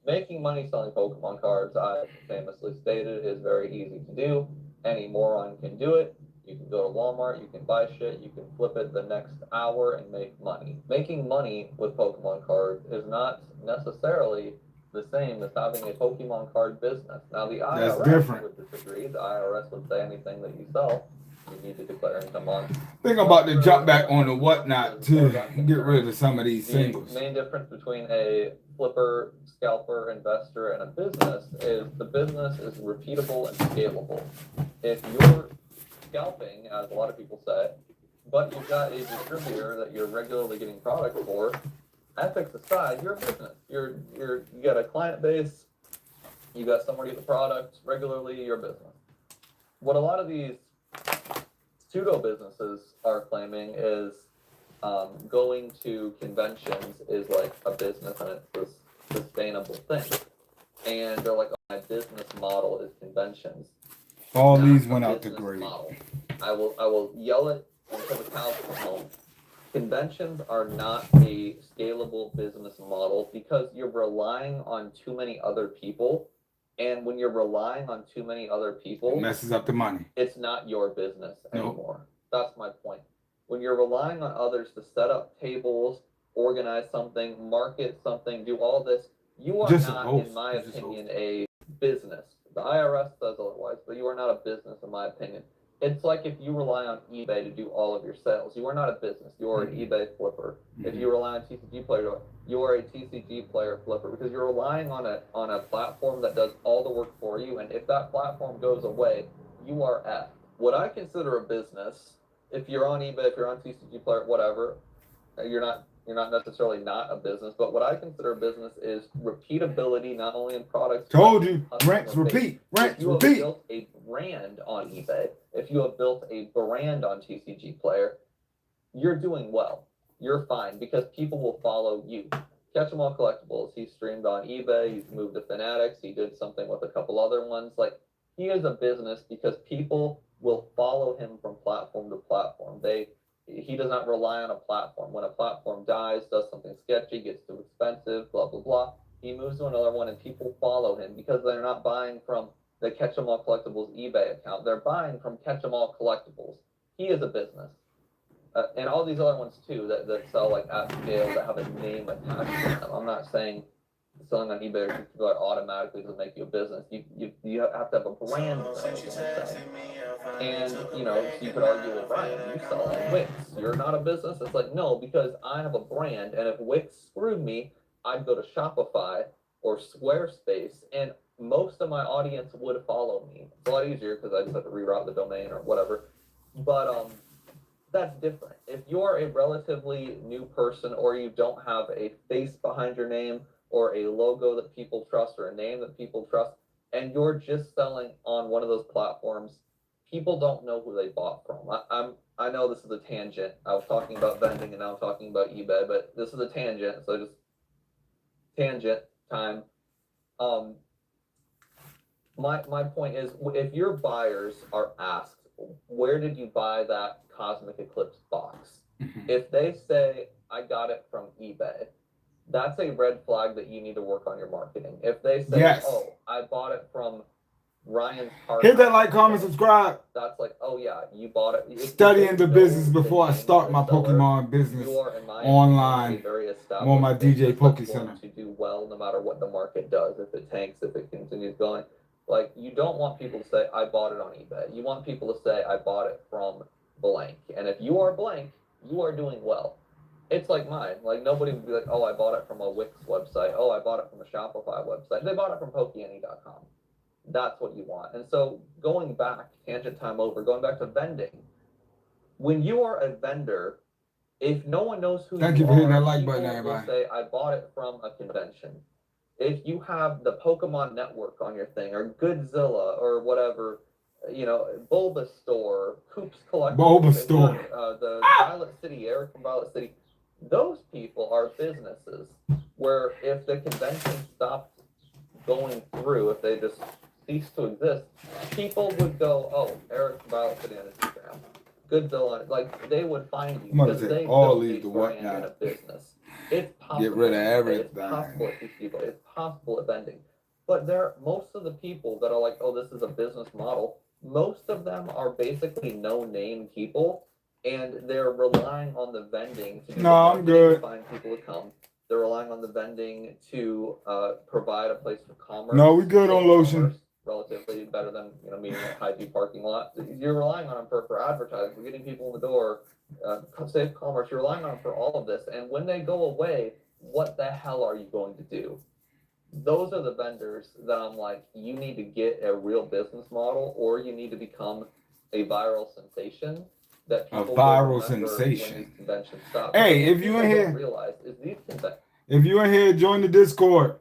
Making money selling Pokemon cards, I famously stated, is very easy to do. Any moron can do it. You can go to Walmart, you can buy shit, you can flip it the next hour and make money. Making money with Pokemon cards is not necessarily the same as having a Pokemon card business. Now the IRS would disagree. The IRS would say anything that you sell, you need to declare income on. Think about the jump back on the whatnot to get rid of some of these singles. The main difference between a flipper, scalper, investor, and a business is the business is repeatable and scalable. If you're scalping, as a lot of people say, but you've got a distributor that you're regularly getting product for, ethics aside, you're a business. You got a client base, you got somewhere to get the product regularly, you're a business. What a lot of these pseudo businesses are claiming is going to conventions is like a business and it's a sustainable thing. And they're like, oh, my business model is conventions. All these went out to grade. I will yell it until the cows come home. Conventions are not a scalable business model, because you're relying on too many other people. And when you're relying on too many other people, it messes up the money. It's not your business anymore. That's my point. When you're relying on others to set up tables, organize something, market something, do all this, you are not, in my opinion, a business. The IRS says otherwise, but you are not a business, in my opinion. It's like if you rely on eBay to do all of your sales. You are not a business. You are an eBay flipper. If you rely on TCG player, you are a TCG player flipper, because you're relying on a platform that does all the work for you. And if that platform goes away, you are F. What I consider a business, if you're on eBay, if you're on TCG player, whatever, you're not necessarily not a business, but what I consider a business is repeatability, not only in products. Told you, rinse, repeat, rinse, repeat. repeat. If you have built a brand on eBay, if you have built a brand on TCG Player, you're doing well. You're fine, because people will follow you. Catch 'em All Collectibles, he streamed on eBay, he's moved to Fanatics, he did something with a couple other ones. Like, he is a business because people will follow him from platform to platform. He does not rely on a platform. When a platform dies, does something sketchy, gets too expensive, blah, blah, blah, he moves to another one and people follow him, because they're not buying from the Catch 'em All Collectibles eBay account. They're buying from Catch 'em All Collectibles. He is a business. and all these other ones too that sell like at scale that have a name attached to them. I'm not saying selling on eBay or people are automatically doesn't make you a business. You have to have a brand though, is what I'm saying. And you know, so you could argue, well, Brian, you sell on Wix. You're not a business. It's like, no, because I have a brand, and if Wix screwed me, I'd go to Shopify or Squarespace, and most of my audience would follow me. It's a lot easier because I just have to reroute the domain or whatever. But that's different. If you're a relatively new person, or you don't have a face behind your name, or a logo that people trust, or a name that people trust, and you're just selling on one of those platforms, people don't know who they bought from. I know this is a tangent. I was talking about vending and now I'm talking about eBay, but this is a tangent, so just tangent time. My point is, if your buyers are asked, where did you buy that Cosmic Eclipse box? If they say, I got it from eBay, that's a red flag that you need to work on your marketing. If they say, Yes. oh, I bought it from Ryan's car. Hit that like, comment, subscribe. That's like, oh yeah, you bought it. Studying the business before I start my Pokemon business online. I'm on my DJ Poke Center. To do well no matter what the market does. If it tanks, if it continues going. Like, you don't want people to say, I bought it on eBay. You want people to say, I bought it from blank. And if you are blank, you are doing well. It's like mine. Like, nobody would be like, oh, I bought it from a Wix website. Oh, I bought it from a Shopify website. They bought it from Pokeani.com. That's what you want. And so, going back, tangent time over, going back to vending, when you are a vendor, if no one knows who Thank you you for hitting are, that like people button, will everybody. say, I bought it from a convention. If you have the Pokemon Network on your thing, or Godzilla, or whatever, you know, Bulbasaur, Coop's Collectibles, Bulbasaur. The Violet City, Eric from Violet City, those people are businesses where if the convention stopped going through, if they just ceased to exist, people would go, oh, Eric from Violet City on Instagram, Godzilla, like, they would find you I'm gonna because take they all built these a to brand whatnot. and a business. It's possible. Get rid of everything. It's possible at these people. It's possible at vending. But most of the people that are like, oh, this is a business model, most of them are basically no-name people, and they're relying on the vending to do No, the I'm marketing good. to find people to come. They're relying on the vending to provide a place for commerce. No, we good on safe lotion. commerce, relatively better than, you know, meeting at High View parking lot. You're relying on them for advertising, for getting people in the door, safe commerce. You're relying on them for all of this. And when they go away, what the hell are you going to do? Those are the vendors that I'm like, you need to get a real business model, or you need to become a viral sensation that people viral will remember sensation. when these conventions stop. Hey, Because if you people in here- don't realize is these If you in here, join the Discord.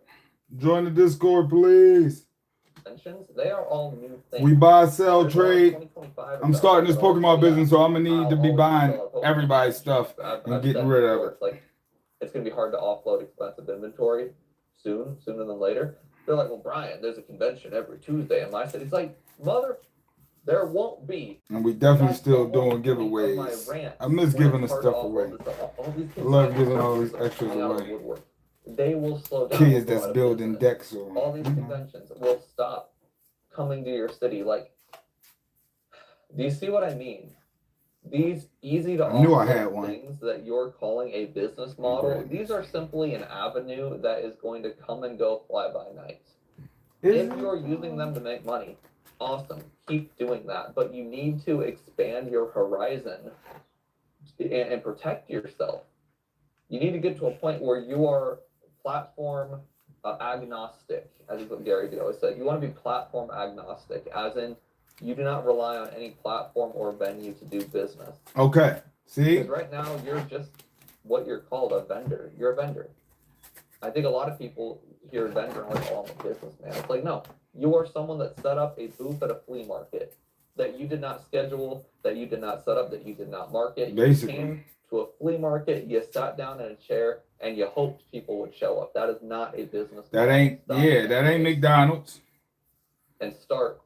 Join the Discord, please. conventions, they are all new things. We buy, sell, There's a lot of trade. 2025 I'm starting this stuff, but Pokemon also, business, so I'm gonna I'll need to be always buying sell a Pokemon everybody's convention. stuff I've and said getting rid of before, it. it's like, it's gonna be hard to offload expensive inventory sooner than later. They're like, well, Brian, there's a convention every Tuesday in my city. It's like, there won't be. And we definitely That's still the whole doing point of my giveaways. rant I miss when giving it's the hard to stuff away. offload this stuff. All these I love giving conventions all these are extras coming out of away. the woodwork. They will slow down. Kids a that's lot of building business. decks or All these conventions will stop coming to your city. Like, do you see what I mean? These easy to I knew I offload had one. things that you're calling a business model, Right. these are simply an avenue that is going to come and go fly by night. Is If it? you're using them to make money, awesome, keep doing that. But you need to expand your horizon and protect yourself. You need to get to a point where you are platform agnostic, as is what Gary Vee always said. You want to be platform agnostic, as in you do not rely on any platform or venue to do business. Okay. See? Because right now you're just what you're called, a vendor. You're a vendor. I think a lot of people hear vendor and like, oh, I'm a businessman. It's like, no, you are someone that set up a booth at a flea market that you did not schedule, that you did not set up, that you did not market. Basically. You came to a flea market, you sat down in a chair, and you hoped people would show up. That is not a business. That ain't, Stop yeah, that ain't McDonald's. And start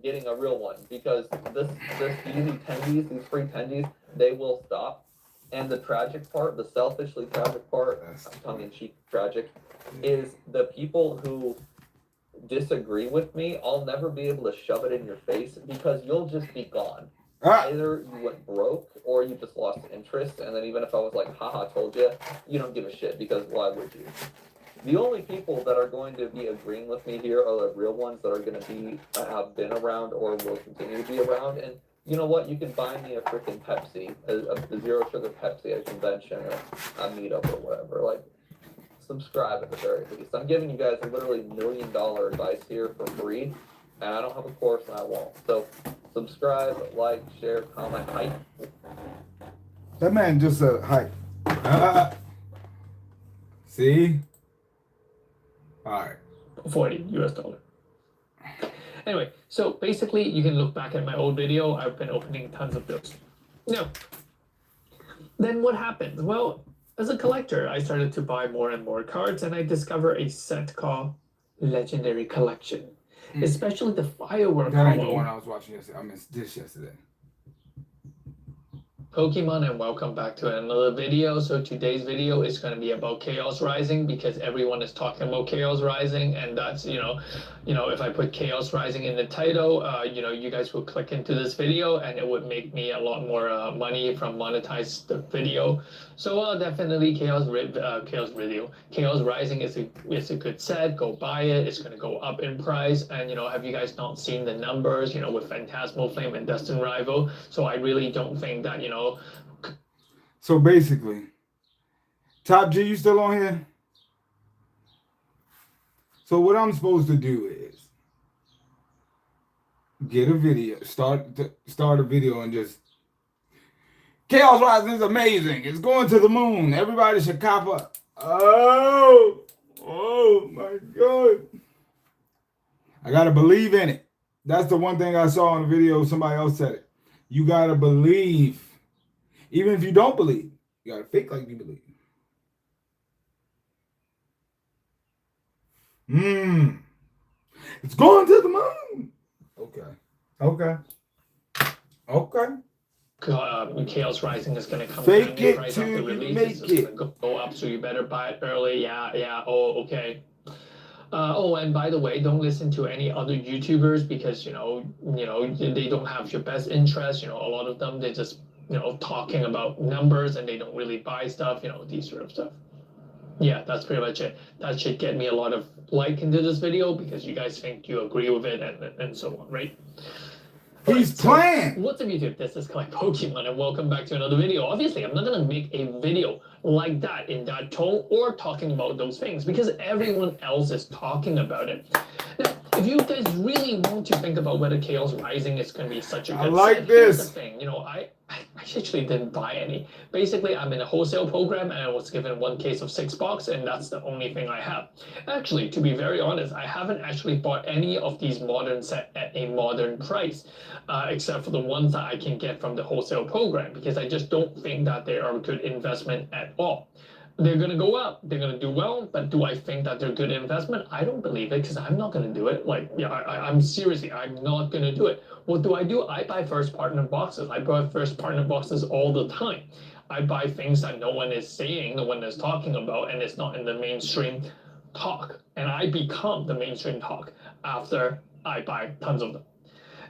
getting a real one, because this easy tendies, these free tendies, they will stop. And the tragic part, the selfishly tragic part, tongue-in-cheek tragic, is the people who disagree with me. I'll never be able to shove it in your face because you'll just be gone. Ah. Either you went broke or you just lost interest, and then even if I was like, haha, told you, you don't give a shit, because why would you? The only people that are going to be agreeing with me here are the real ones that are going to be, have been around or will continue to be around, and you know what, you can buy me a freaking Pepsi, a zero sugar Pepsi at a convention or a meetup or whatever, like, subscribe at the very least. I'm giving you guys literally $1 million advice here for free, and I don't have a course and I won't. So subscribe, like, share, comment, hype. That man just said hype. See? Alright. $40 US. Anyway, so basically you can look back at my old video. I've been opening tons of those. Now, then what happens? Well, as a collector, I started to buy more and more cards, and I discovered a set called Legendary Collection, especially the firework That ain't the combo. one I was watching yesterday. I missed this yesterday. Pokemon, and welcome back to another video. So today's video is going to be about Chaos Rising, because everyone is talking about Chaos Rising, and that's, you know, if I put Chaos Rising in the title, you guys will click into this video, and it would make me a lot more money from monetize the video. So definitely Chaos Rising is a good set. Go buy it. It's going to go up in price. And have you guys not seen the numbers? With Phantasmal Flame and Destined Rival. So I really don't think that So basically, Top G, you still on here? So what I'm supposed to do is get a video, start a video, and just Chaos Rising is amazing. It's going to the moon. Everybody should cop up. Oh my God. I gotta believe in it. That's the one thing I saw in the video. Somebody else said it. You gotta believe. Even if you don't believe, you gotta fake like you believe. It's going to the moon. Okay. Chaos Rising is going to come Fake down in price it after till you release. make It's it. going to go up, so you better buy it early. Yeah. Oh, okay. And by the way, don't listen to any other YouTubers, because they don't have your best interest. A lot of them, they just talking about numbers, and they don't really buy stuff. These sort of stuff. Yeah, that's pretty much it. That should get me a lot of like into this video, because you guys think you agree with it, and so on, right? He's playing. What's up, YouTube? This is Collect Pokemon, and welcome back to another video. Obviously, I'm not gonna make a video like that, in that tone, or talking about those things, because everyone else is talking about it. Now, if you guys really want to think about whether Chaos Rising is gonna be such a good set, here's the thing. I actually didn't buy any. Basically, I'm in a wholesale program, and I was given one case of 6 box, and that's the only thing I have. Actually, to be very honest, I haven't actually bought any of these modern set at a modern price, except for the ones that I can get from the wholesale program, because I just don't think that they are a good investment at all. They're going to go up, they're going to do well, but do I think that they're good investment? I don't believe it, because I'm not going to do it. I'm seriously, I'm not going to do it. What do? I buy first partner boxes. I buy first partner boxes all the time. I buy things that no one is saying, no one is talking about, and it's not in the mainstream talk. And I become the mainstream talk after I buy tons of them.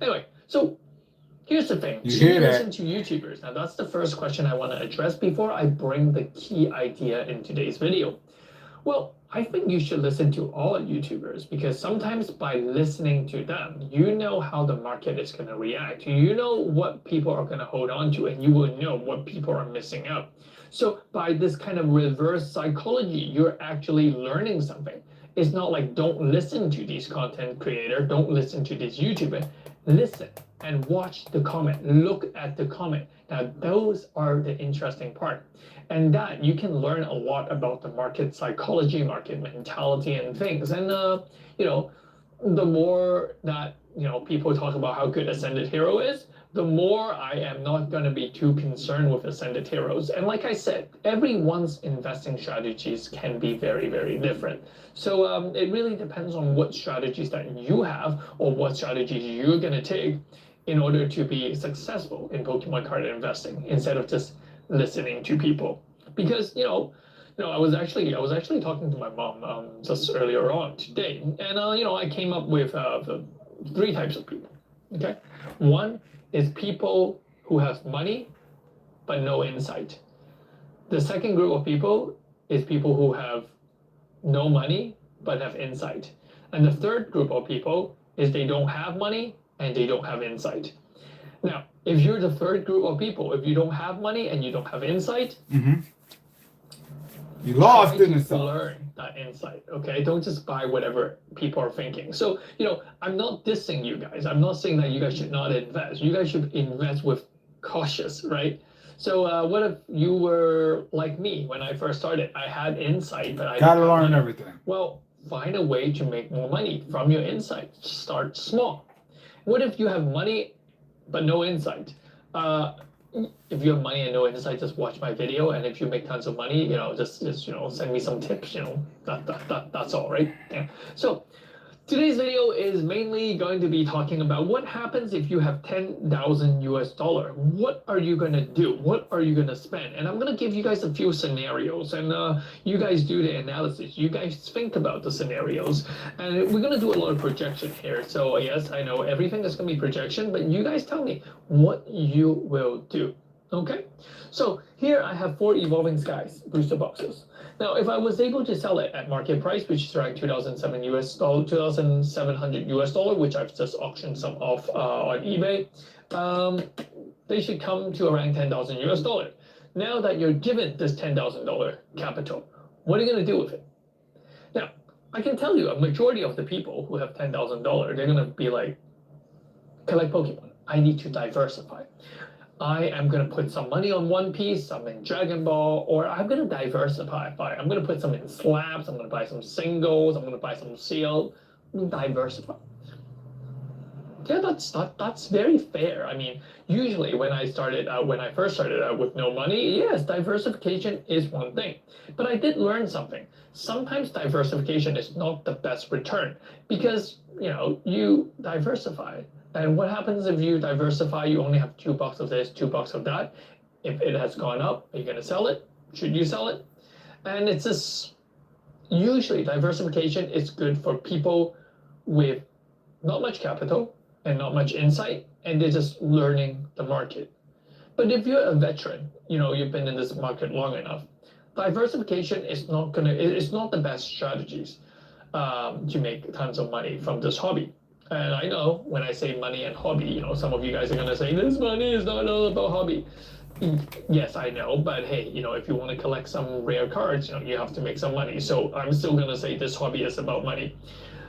Anyway, so here's the thing. Should you listen to YouTubers? Now, that's the first question I want to address before I bring the key idea in today's video. Well, I think you should listen to all YouTubers, because sometimes by listening to them, you know how the market is going to react. You know what people are going to hold on to, and you will know what people are missing out. So by this kind of reverse psychology, you're actually learning something. It's not like don't listen to these content creators, don't listen to this YouTuber. Listen and watch the comment, look at the comment. Now, those are the interesting part. And that you can learn a lot about the market psychology, market mentality, and things. And, the more that, people talk about how good Ascended Hero is, the more I am not going to be too concerned with Ascended Heroes. And like I said, everyone's investing strategies can be very, very different. So it really depends on what strategies that you have, or what strategies you're going to take in order to be successful in Pokemon card investing, instead of just listening to people. Because I was actually talking to my mom just earlier on today, and I came up with the 3 types of people. Okay, one is people who have money but no insight. The second group of people is people who have no money but have insight. And the third group of people is they don't have money and they don't have insight. Now, if you're the third group of people, if you don't have money and you don't have insight, you lost in the to sauce. learn that insight, okay? Don't just buy whatever people are thinking. So, you know, I'm not dissing you guys. I'm not saying that you guys should not invest. You guys should invest with cautious, right? So what if you were like me when I first started? I had insight, but I Gotta didn't have learn money. everything. Well, find a way to make more money from your insight. Start small. What if you have money but no insight? If you have money and no insight, just watch my video. And if you make tons of money, you know, just you know, send me some tips. You know, that's all, right? Yeah. So today's video is mainly going to be talking about what happens if you have 10,000 US dollar. What are you gonna do? What are you gonna spend? And I'm gonna give you guys a few scenarios, and you guys do the analysis. You guys think about the scenarios, and we're gonna do a lot of projection here. So yes, I know everything is gonna be projection, but you guys tell me what you will do. Okay, so here I have 4 Evolving Skies booster boxes. Now, if I was able to sell it at market price, which is around $2,700 US dollar, which I've just auctioned some off on eBay, they should come to around 10,000 US dollar. Now that you're given this $10,000 capital, what are you going to do with it? Now, I can tell you a majority of the people who have $10,000, they're going to be like, collect Pokemon. I need to diversify. I am going to put some money on One Piece, some in Dragon Ball, or I'm going to diversify. I'm going to put some in slabs, I'm going to buy some singles, I'm going to buy some sealed, diversify. Yeah, that's very fair. I mean, usually when I first started out with no money, yes, diversification is one thing. But I did learn something. Sometimes diversification is not the best return because, you know, you diversify. And what happens if you diversify, you only have $2 of this, $2 of that. If it has gone up, are you going to sell it? Should you sell it? And it's just, usually diversification is good for people with not much capital and not much insight, and they're just learning the market. But if you're a veteran, you know, you've been in this market long enough, diversification is not the best strategies to make tons of money from this hobby. And I know when I say money and hobby, you know, some of you guys are gonna say this money is not all about hobby. Yes, I know, but hey, you know, if you want to collect some rare cards, you know, you have to make some money. So I'm still gonna say this hobby is about money.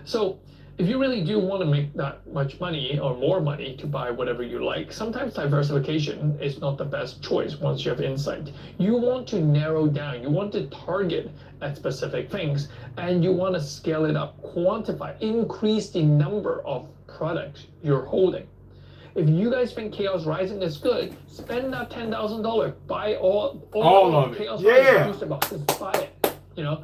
So if you really do want to make that much money or more money to buy whatever you like, sometimes diversification is not the best choice once you have insight. You want to narrow down, you want to target at specific things, and you want to scale it up, quantify, increase the number of products you're holding. If you guys think Chaos Rising is good, spend that $10,000, buy all of it. Chaos Yeah. Rising booster boxes, buy it, you know.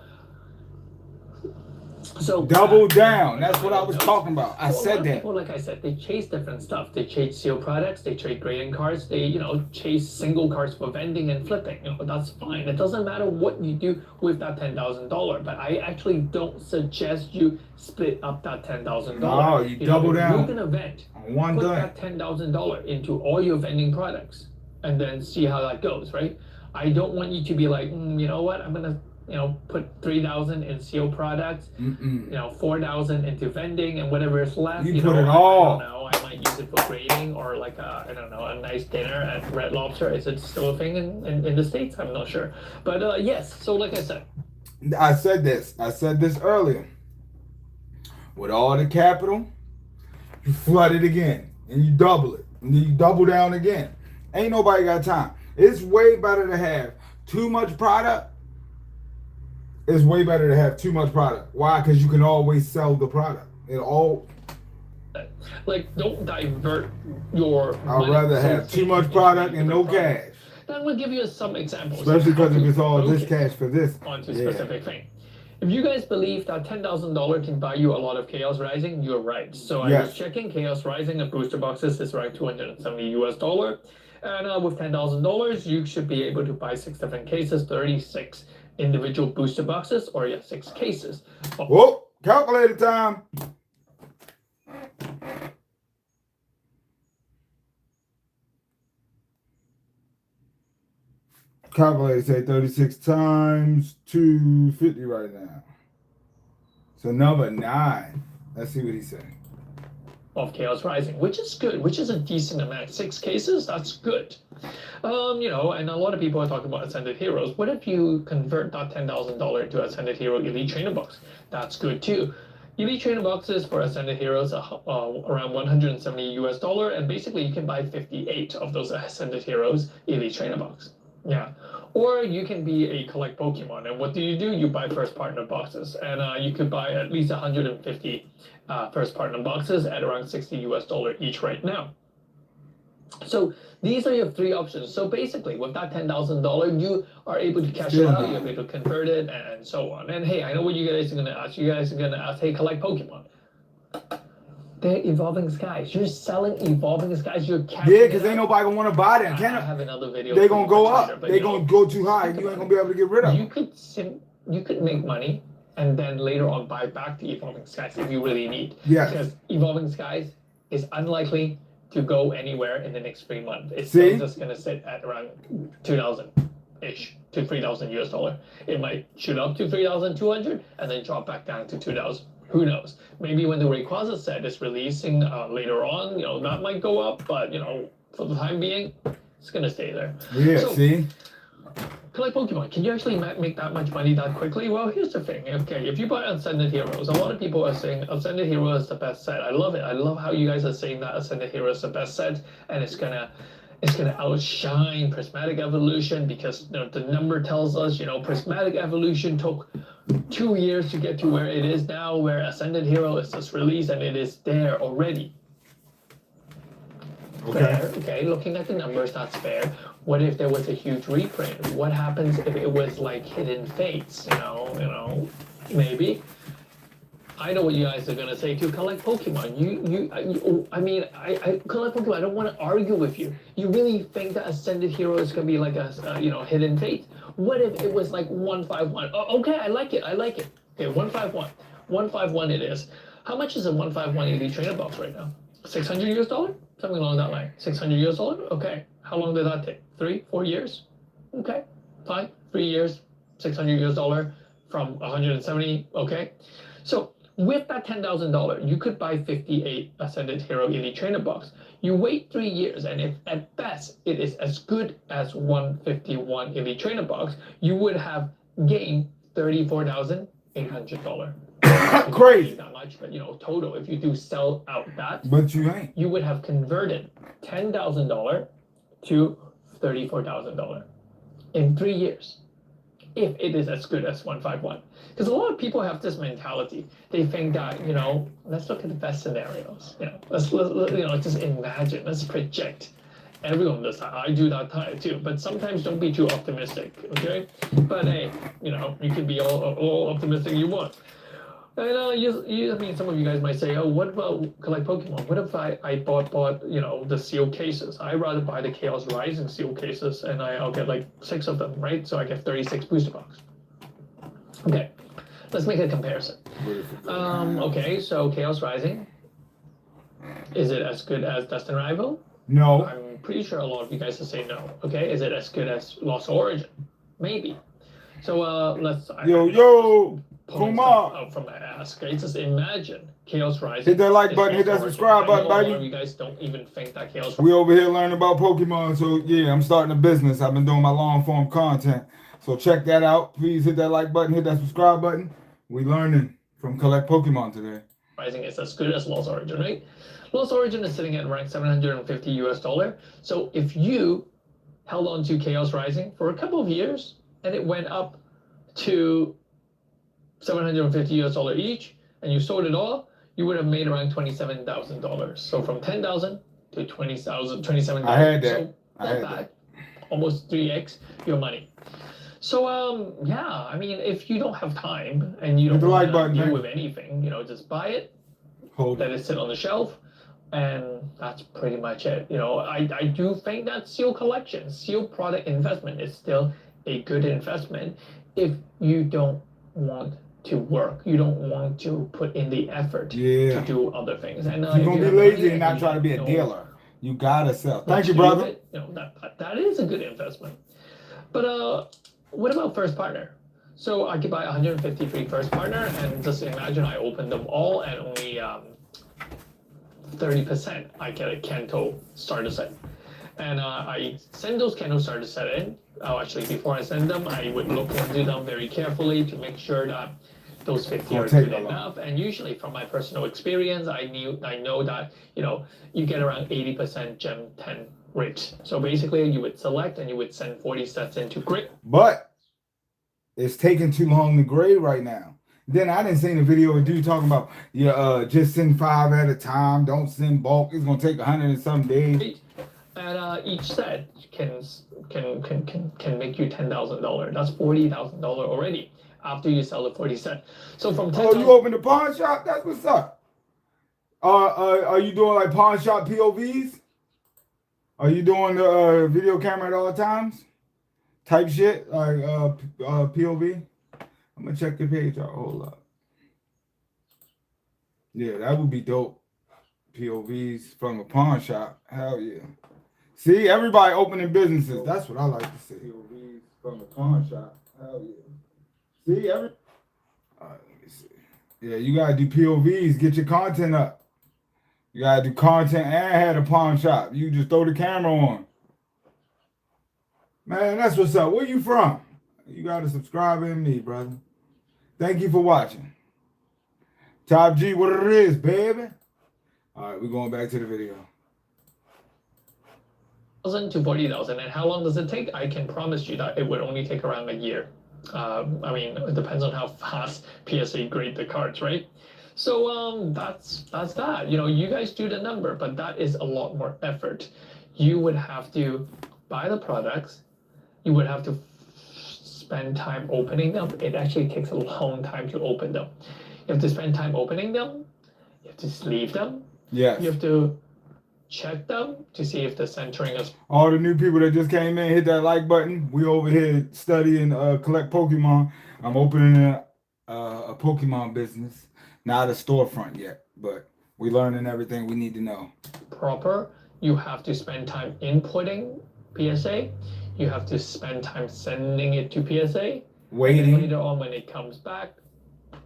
So Double down. That's what I was talking about. I said that. People, like I said, they chase different stuff. They chase sealed products. They trade grading cards. They, you know, chase single cards for vending and flipping. You know, that's fine. It doesn't matter what you do with that $10,000. But I actually don't suggest you split up that $10,000. No, you double down. You're gonna vend. On one put thing. that $10,000 into all your vending products, and then see how that goes. Right? I don't want you to be like, you know what, I'm gonna, you know, put 3,000 in sealed products, you know, 4,000 into vending, and whatever is left, You you put know, it all. I don't know, I might use it for grading or like a, I don't know, a nice dinner at Red Lobster. Is it still a thing in the States? I'm not sure. But yes, so like I said I said this earlier. With all the capital, you flood it again, and you double it, and then you double down again. Ain't nobody got time. It's way better to have too much product. It's way better to have too much product. Why? Because you can always sell the product. It all. Like, don't divert your. I'd rather have too much product and no cash. I'm gonna give you some examples. Especially because if it's all this cash for this. Onto a specific thing. If you guys believe that $10,000 can buy you a lot of Chaos Rising, you're right. So I was checking Chaos Rising of booster boxes is around $270 US. And with $10,000, you should be able to buy 6 different cases, 36 individual booster boxes, or 6 cases. Whoa, calculator time. Calculator say 36 times 250 right now. So number 9. Let's see what he's saying. Of Chaos Rising, which is good, which is a decent amount. 6 cases, that's good. You know, and a lot of people are talking about Ascended Heroes. What if you convert that $10,000 to Ascended Hero Elite Trainer Box? That's good too. Elite Trainer Boxes for Ascended Heroes are around $170 US, and basically you can buy 58 of those Ascended Heroes Elite Trainer Box. Yeah. Or you can be a collect Pokemon, and what do? You buy first partner boxes, and you could buy at least 150 first partner boxes at around $60 US each right now. So these are your 3 options. So basically, with that $10,000, you are able to cash it out, you're able to convert it, and so on. And hey, I know what you guys are gonna ask. You guys are gonna ask, hey, collect Pokemon. They're evolving skies. You're selling evolving skies. You're cashing Yeah, because it ain't out. nobody gonna want to buy them. I Can have another video. they for gonna you go for up? later, but They you gonna know, go too high. You ain't gonna be able to get rid of you them. could make money and then later on buy back the evolving skies if you really need. Yes. Because evolving skies is unlikely to go anywhere in the next 3 months. It's See? still just gonna sit at around 2,000 ish to 3,000 US. It might shoot up to 3,200 and then drop back down to 2,000. Who knows? Maybe when the Rayquaza set is releasing later on, you know, that might go up, but you know, for the time being, it's gonna stay there. Yeah, So, see? collect Pokemon. Can you actually make that much money that quickly? Well, here's the thing. Okay, if you buy Ascended Heroes, a lot of people are saying Ascended Hero is the best set. I love it. I love how you guys are saying that Ascended Hero is the best set, and it's gonna outshine Prismatic Evolution because you know, the number tells us, you know, Prismatic Evolution took 2 years to get to where it is now, where Ascended Hero is just released and it is there already. Okay. Fair. Okay, looking at the numbers, that's fair. What if there was a huge reprint? What happens if it was like Hidden Fates? You know, maybe. I know what you guys are gonna say too. Collect Pokemon. I collect Pokemon. I don't want to argue with you. You really think that Ascended Hero is gonna be like a Hidden Fate? What if it was like 151? Oh, okay, I like it. Okay, 151. 151 it is. How much is a 151 Elite Trainer Box right now? $600 US? Something along that line. $600 US? Okay. How long did that take? 3-4 years? Okay, fine. 3 years, $600 US from 170. Okay, so with that $10,000, you could buy 58 Ascended Hero Elite Trainer Box. You wait 3 years, and if at best it is as good as 151 Elite Trainer Box, you would have gained $34,800. Crazy. Not much, but you know, total. If you do sell out that, But you ain't. you would have converted $10,000 to $34,000 in 3 years, if it is as good as 151. Because a lot of people have this mentality. They think that, you know, let's look at the best scenarios. You know, let's just imagine, let's project. Everyone does that. I do that too. But sometimes don't be too optimistic, okay? But hey, you know, you can be all optimistic you want. And I mean, some of you guys might say, oh, what about collect Pokemon? What if I bought you know, the sealed cases? I'd rather buy the Chaos Rising sealed cases, and I'll get like 6 of them, right? So I get 36 booster box. Okay, let's make a comparison. Okay, so Chaos Rising, is it as good as Destined Rival? No. I'm pretty sure a lot of you guys will say no. Okay, is it as good as Lost Origin? Maybe. So let's. Come on. From my ass, okay? Just imagine Chaos Rising. Hit that like button, hit that subscribe button, baby. A lot baby. of you guys don't even think that Chaos. We over here learning about Pokemon, so yeah, I'm starting a business. I've been doing my long form content, so check that out. Please hit that like button, hit that subscribe button. We learning from Collect Pokemon today. Rising is as good as Lost Origin, right? Lost Origin is sitting at around $750 US. So if you held on to Chaos Rising for a couple of years and it went up to $750 US each, and you sold it all, you would have made around $27,000. So from $10,000 to $27,000. I had that. So not bad. Almost 3x your money. So yeah, I mean, if you don't have time and you don't want to deal with anything, you know, just buy it, let it sit on the shelf, and that's pretty much it. You know, I do think that seal collection, seal product investment is still a good investment if you don't want to work. You don't want to put in the effort to do other things. And you're gonna be lazy and not try to be a dealer. You gotta sell. Thank you, brother. You know, that is a good investment. But what about first partner? So I could buy 153 first partner, and just imagine I open them all, and only 30% I get a Kanto starter set. And I send those Kanto starter set in. Actually, before I send them, I would look into them very carefully to make sure that those 50 are good enough. And usually, from my personal experience, I know that you get around 80% Gem 10 rate. So basically, you would select and you would send 40 sets into grade. But it's taking too long to grade right now. Then I didn't see the video of dude talking about just send 5 at a time. Don't send bulk. It's gonna take 100 and some days. And each set can make you $10,000. That's $40,000 already after you sell the 40 set. So from 10, you opened a pawn shop? That's what's up. Are you doing like pawn shop POVs? Are you doing the video camera at all times? Type shit like POV? I'm gonna check the page out. Hold up. Yeah, that would be dope. POVs from a pawn shop. Hell yeah. See, everybody opening businesses. That's what I like to see. POVs from a pawn shop. Hell yeah. See, All right, let me see. Yeah, you gotta do POVs. Get your content up. You gotta do content and have a pawn shop. You just throw the camera on. Man, that's what's up. Where you from? You gotta subscribe in me, brother. Thank you for watching. Top G, what it is, baby. All right, we're going back to the video. to 40,000. And how long does it take? I can promise you that it would only take around a year. I mean, it depends on how fast PSA grade the cards, right? So that's that. You guys do the number, but that is a lot more effort. You would have to buy the products. You would have to spend time opening them. It actually takes a long time to open them. You have to spend time opening them. You have to sleeve them. Yes. You have to check them to see if the centering is. All the new people that just came in, hit that like button. We over here studying collect Pokemon. I'm opening a Pokemon business. Not a storefront yet, but we learning everything we need to know. Proper. You have to spend time inputting PSA. You have to spend time sending it to PSA. Waiting. And later on, when it comes back,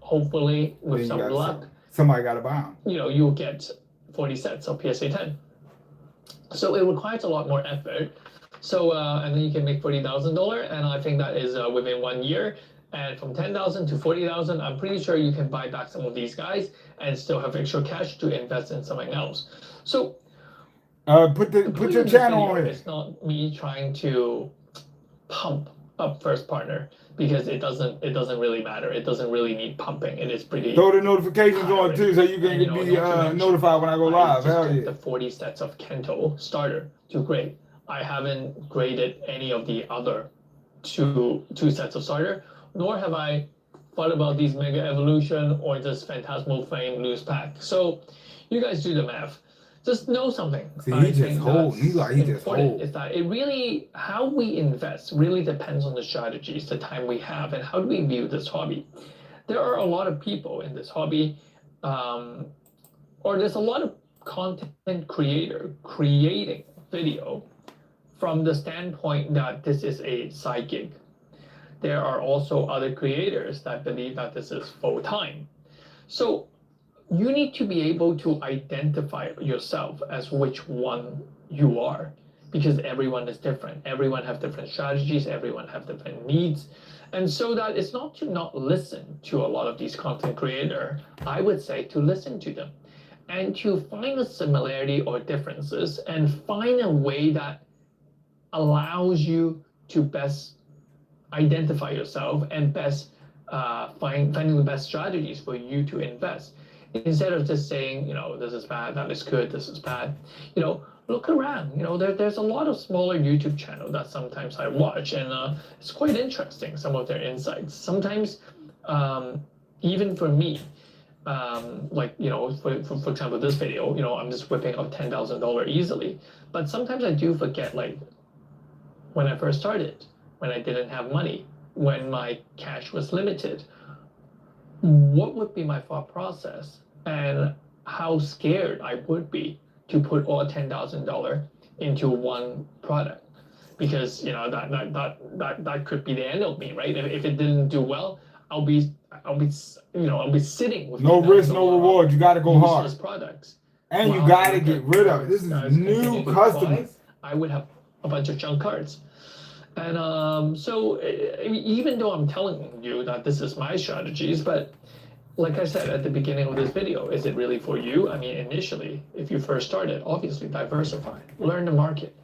hopefully with some luck, somebody got to buy them. You'll get 40 sets of PSA 10. So it requires a lot more effort. So and then you can make $40,000, and I think that is within 1 year. And from 10,000 to 40,000, I'm pretty sure you can buy back some of these guys and still have extra cash to invest in something else. So put your channel on it. It's not me trying to pump up first partner, because it doesn't really matter. It doesn't really need pumping. It is pretty. Throw the notifications on too, so you can be notified when I go live. Hell yeah. The 40 sets of Kanto starter to grade. I haven't graded any of the other two sets of starter, nor have I thought about these Mega Evolution or this Phantasmal Flame loose pack. So you guys do the math. Just know something. See, he just hold. He just hold. Is that it really, how we invest really depends on the strategies, the time we have, and how do we view this hobby. There are a lot of people in this hobby, or there's a lot of content creator creating video from the standpoint that this is a side gig. There are also other creators that believe that this is full time. So you need to be able to identify yourself as which one you are, because everyone is different. Everyone have different strategies. Everyone have different needs. And so that it's not to not listen to a lot of these content creators. I would say to listen to them and to find a similarity or differences and find a way that allows you to best identify yourself and best finding the best strategies for you to invest. Instead of just saying, this is bad, that is good, this is bad, look around. There's a lot of smaller YouTube channels that sometimes I watch, and it's quite interesting, some of their insights. Sometimes, even for me, for example, this video, I'm just whipping out $10,000 easily. But sometimes I do forget, like, when I first started, when I didn't have money, when my cash was limited, what would be my thought process and how scared I would be to put all $10,000 into one product. because that could be the end of me, right? If it didn't do well, I'll be sitting with No $10,000 risk, no reward. You got to go hard. useless products. And you While got I to look get at rid of it. This those is guys continue new to customers. thrive, I would have a bunch of junk cards. And so even though I'm telling you that this is my strategies, but like I said at the beginning of this video, is it really for you? I mean, initially, if you first started, obviously diversify, learn the market.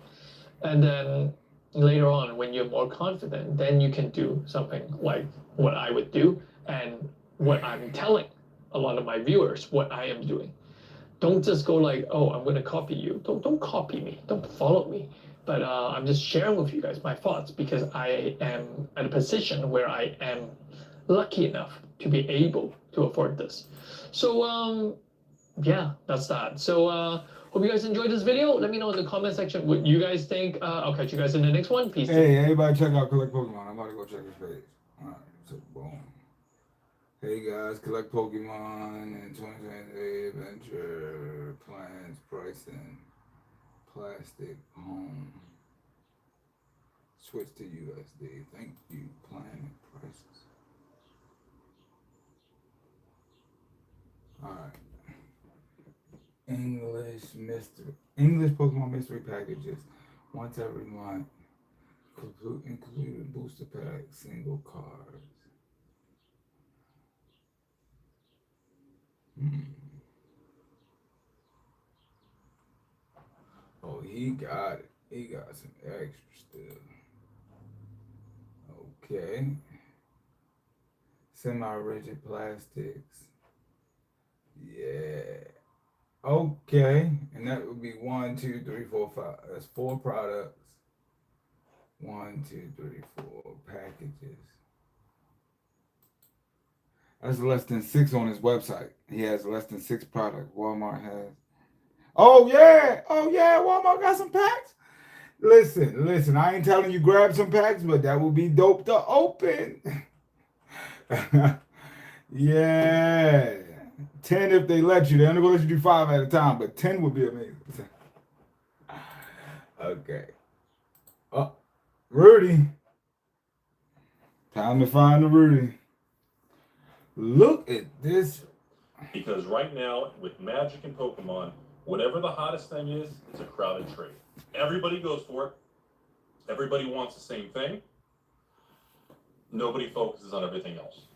And then later on, when you're more confident, then you can do something like what I would do and what I'm telling a lot of my viewers what I am doing. Don't just go like, oh, I'm going to copy you. Don't copy me. Don't follow me. But I'm just sharing with you guys my thoughts because I am at a position where I am lucky enough to be able to afford this. So yeah, that's that. So hope you guys enjoyed this video. Let me know in the comment section what you guys think. I'll catch you guys in the next one. Peace. Hey, everybody check out Collect Pokemon. I'm about to go check his page. Alright, so boom. Hey guys, collect Pokemon and 2020 adventure plans, pricing, plastic, home. Switch to USD. Thank you, plan and prices. Alright. English Pokemon mystery packages. Once every month. Included booster pack, single cards. Oh, he got it. He got some extra still. Okay. Semi-rigid plastics. Yeah. Okay. And that would be 1, 2, 3, 4, 5. That's 4 products. 1, 2, 3, 4 packages. That's less than 6 on his website. He has less than 6 products. Walmart has. Oh yeah, Walmart got some packs. Listen, I ain't telling you grab some packs, but that would be dope to open. Yeah. 10 if they let you. They're only gonna let you do 5 at a time, but 10 would be amazing. Okay. Oh, Rudy. Time to find the Rudy. Look at this. Because right now, with Magic and Pokemon, whatever the hottest thing is, it's a crowded trade. Everybody goes for it. Everybody wants the same thing. Nobody focuses on everything else.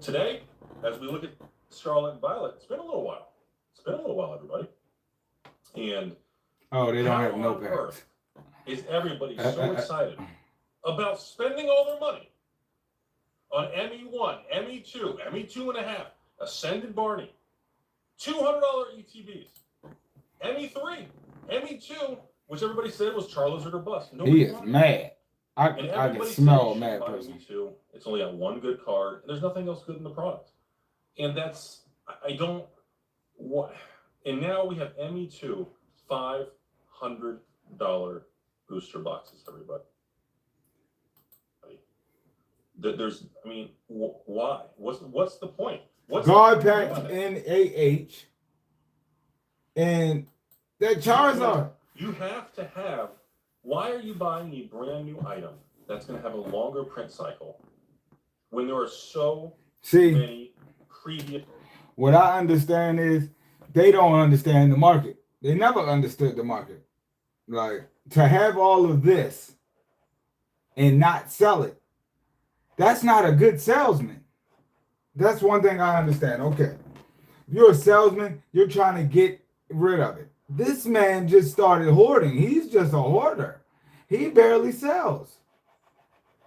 Today, as we look at Scarlet and Violet, it's been a little while. It's been a little while, everybody. And oh, they don't how have no on packs. earth is everybody so excited about spending all their money on ME1, ME2, ME2.5, Ascended Barney, $200 ETBs, ME3, ME2, which everybody said was Charizard or bust. He is wanted it. mad. I And can everybody smell a said you mad should buy person. ME2. It's only got one good card. And there's nothing else good in the product. And that's, I don't, what, and now we have ME2, $500 booster boxes, everybody. There's, I mean, why? What's the point? What's Guard the packs in AH. And that Charizard. You have to have, why are you buying a brand new item that's going to have a longer print cycle when there are so many previous? What I understand is they don't understand the market. They never understood the market. Like, to have all of this and not sell it, that's not a good salesman. That's one thing I understand. Okay. You're a salesman, you're trying to get rid of it. This man just started hoarding. He's just a hoarder. He barely sells.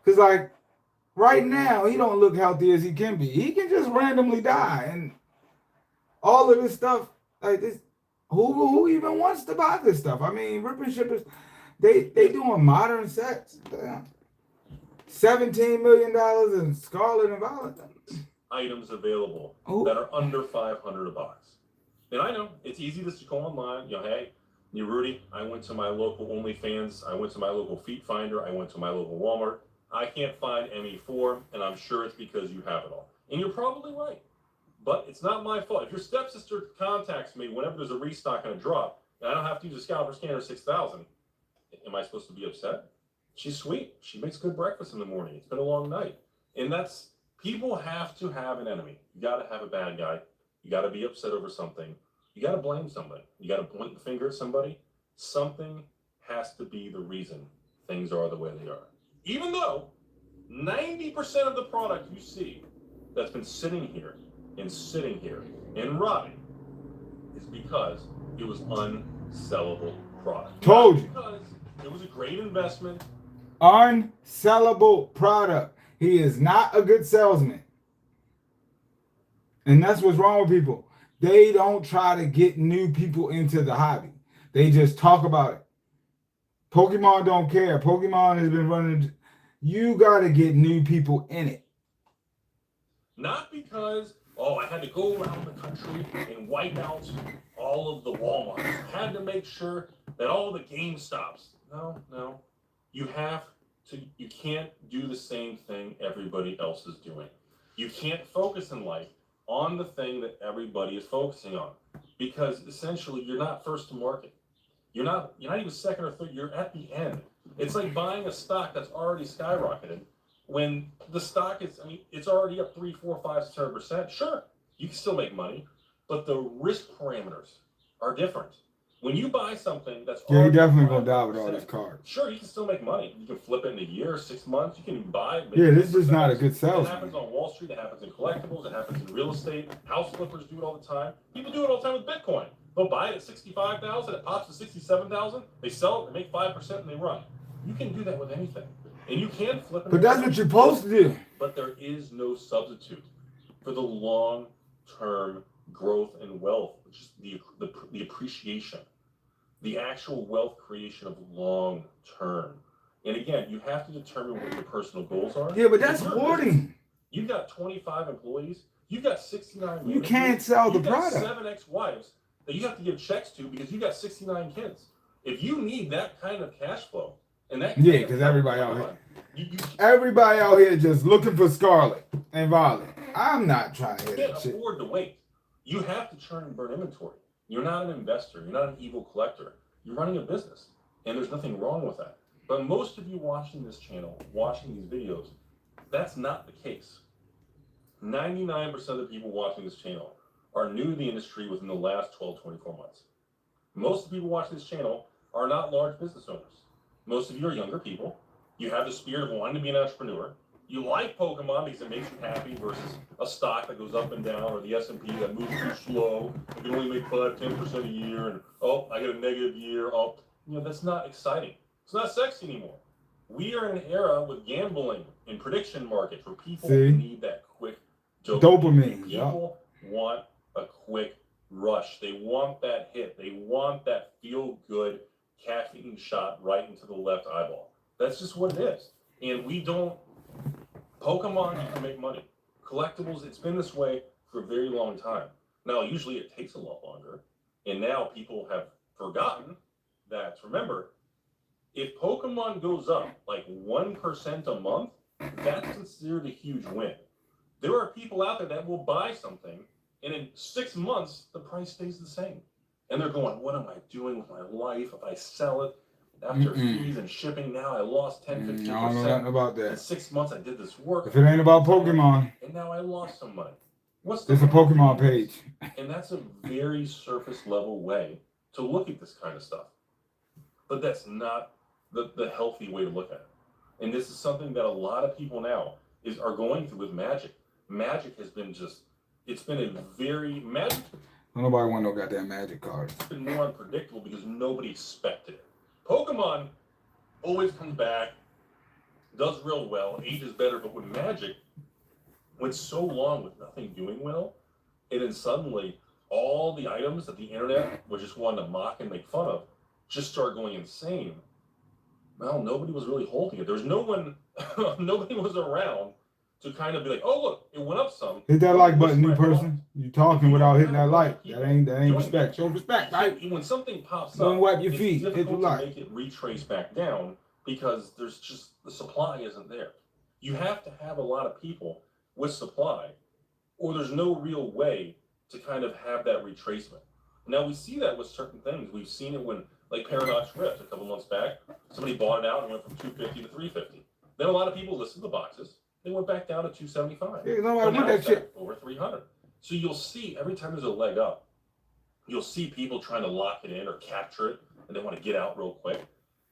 Because, like, right now, he don't look healthy as he can be. He can just randomly die. And all of this stuff, like this, who even wants to buy this stuff? I mean, Rip and Shippers, they doing modern sets. $17 million in Scarlet and Violet. Items available that are under $500 a box. And I know it's easy just to go online. You know, hey, you Rudy, I went to my local OnlyFans, I went to my local Feet Finder, I went to my local Walmart. I can't find ME4, and I'm sure it's because you have it all. And you're probably right. But it's not my fault. If your stepsister contacts me whenever there's a restock and a drop, and I don't have to use a scalper scanner 6000, am I supposed to be upset? She's sweet. She makes good breakfast in the morning. It's been a long night. And that's, people have to have an enemy. You got to have a bad guy. You got to be upset over something. You got to blame somebody. You got to point the finger at somebody. Something has to be the reason things are the way they are. Even though 90% of the product you see that's been sitting here and rotting is because it was unsellable product. Told you. Because it was a great investment. Unsellable product. He is not a good salesman. And that's what's wrong with people. They don't try to get new people into the hobby. They just talk about it. Pokemon don't care. Pokemon has been running. You got to get new people in it. Not because, oh, I had to go around the country and wipe out all of the Walmarts. I had to make sure that all the GameStops. No. You can't do the same thing everybody else is doing. You can't focus in life on the thing that everybody is focusing on. Because essentially you're not first to market. You're not even second or third, you're at the end. It's like buying a stock that's already skyrocketed when the stock is, it's already up 3, 4, 5, 600%. Sure, you can still make money, but the risk parameters are different. When you buy something that's Yeah, he already definitely gonna die with all these cards. sure, you can still make money. You can flip it in a year, 6 months. You can even buy it. Yeah, this is not a good It salesman. happens on Wall Street. It happens in collectibles. It happens in real estate. House flippers do it all the time. People do it all the time with Bitcoin. They'll buy it at 65,000. It pops to 67,000. They sell it. They make 5% and they run. You can do that with anything, and you can flip it. But that's what you're supposed to do. But there is no substitute for the long-term growth and wealth, which is the appreciation, the actual wealth creation of long term. And again, you have to determine what your personal goals are. Yeah, but that's hoarding. You've got 25 employees. You've got 69. You can't sell the You've got product. 7 ex-wives that you have to give checks to because you got 69 kids. If you need that kind of cash flow and that, Yeah, because everybody out here, everybody out here just looking for Scarlet and Violet. I'm not trying to you hear can't that shit. afford to wait. You have to churn and burn inventory. You're not an investor. You're not an evil collector. You're running a business, and there's nothing wrong with that. But most of you watching this channel, watching these videos, that's not the case. 99% of the people watching this channel are new to the industry within the last 12, 24 months. Most of the people watching this channel are not large business owners. Most of you are younger people. You have the spirit of wanting to be an entrepreneur. You like Pokemon because it makes you happy versus a stock that goes up and down, or the S&P that moves too slow. You can only make 5, 10% a year, and oh, I get a negative year. Oh, that's not exciting. It's not sexy anymore. We are in an era with gambling and prediction markets where people need that quick dopamine. People want a quick rush. They want that hit. They want that feel-good caffeine shot right into the left eyeball. That's just what it is. And we don't. Pokemon, you can make money. Collectibles, it's been this way for a very long time. Now, usually it takes a lot longer. And now people have forgotten that, remember, if Pokemon goes up like 1% a month, that's considered a huge win. There are people out there that will buy something, and in 6 months, the price stays the same. And they're going, what am I doing with my life if I sell it? After fees and shipping, now I lost 10, 15%. I don't know nothing about that. In 6 months, I did this work. If it ain't about Pokemon, and now I lost some money. What's it's a Pokemon page. And that's a very surface level way to look at this kind of stuff. But that's not the healthy way to look at it. And this is something that a lot of people now are going through with Magic. Magic has been it's been a very Magic. Nobody want no goddamn Magic cards. It's been more unpredictable because nobody expected it. Pokemon always comes back, does real well, ages better, but with Magic, went so long with nothing doing well, and then suddenly all the items that the internet was just wanting to mock and make fun of just started going insane. Well, nobody was really holding it. There was no one, nobody was around to kind of be like, oh look, it went up some. Hit that like button, new person. You talking without hitting that like. That ain't respect. Show respect, right? When something pops Don't up, wipe your it's feet. Hit the difficult to like. make it retrace back down because there's just the supply isn't there. You have to have a lot of people with supply, or there's no real way to kind of have that retracement. Now we see that with certain things. We've seen it when Like Paradox Rift a couple months back, somebody bought it out and went from 250 to 350. Then a lot of people listed the boxes. They went back down to 275. Yeah, nobody But want now that it's shit. back over 300. So you'll see every time there's a leg up, you'll see people trying to lock it in or capture it, and they want to get out real quick.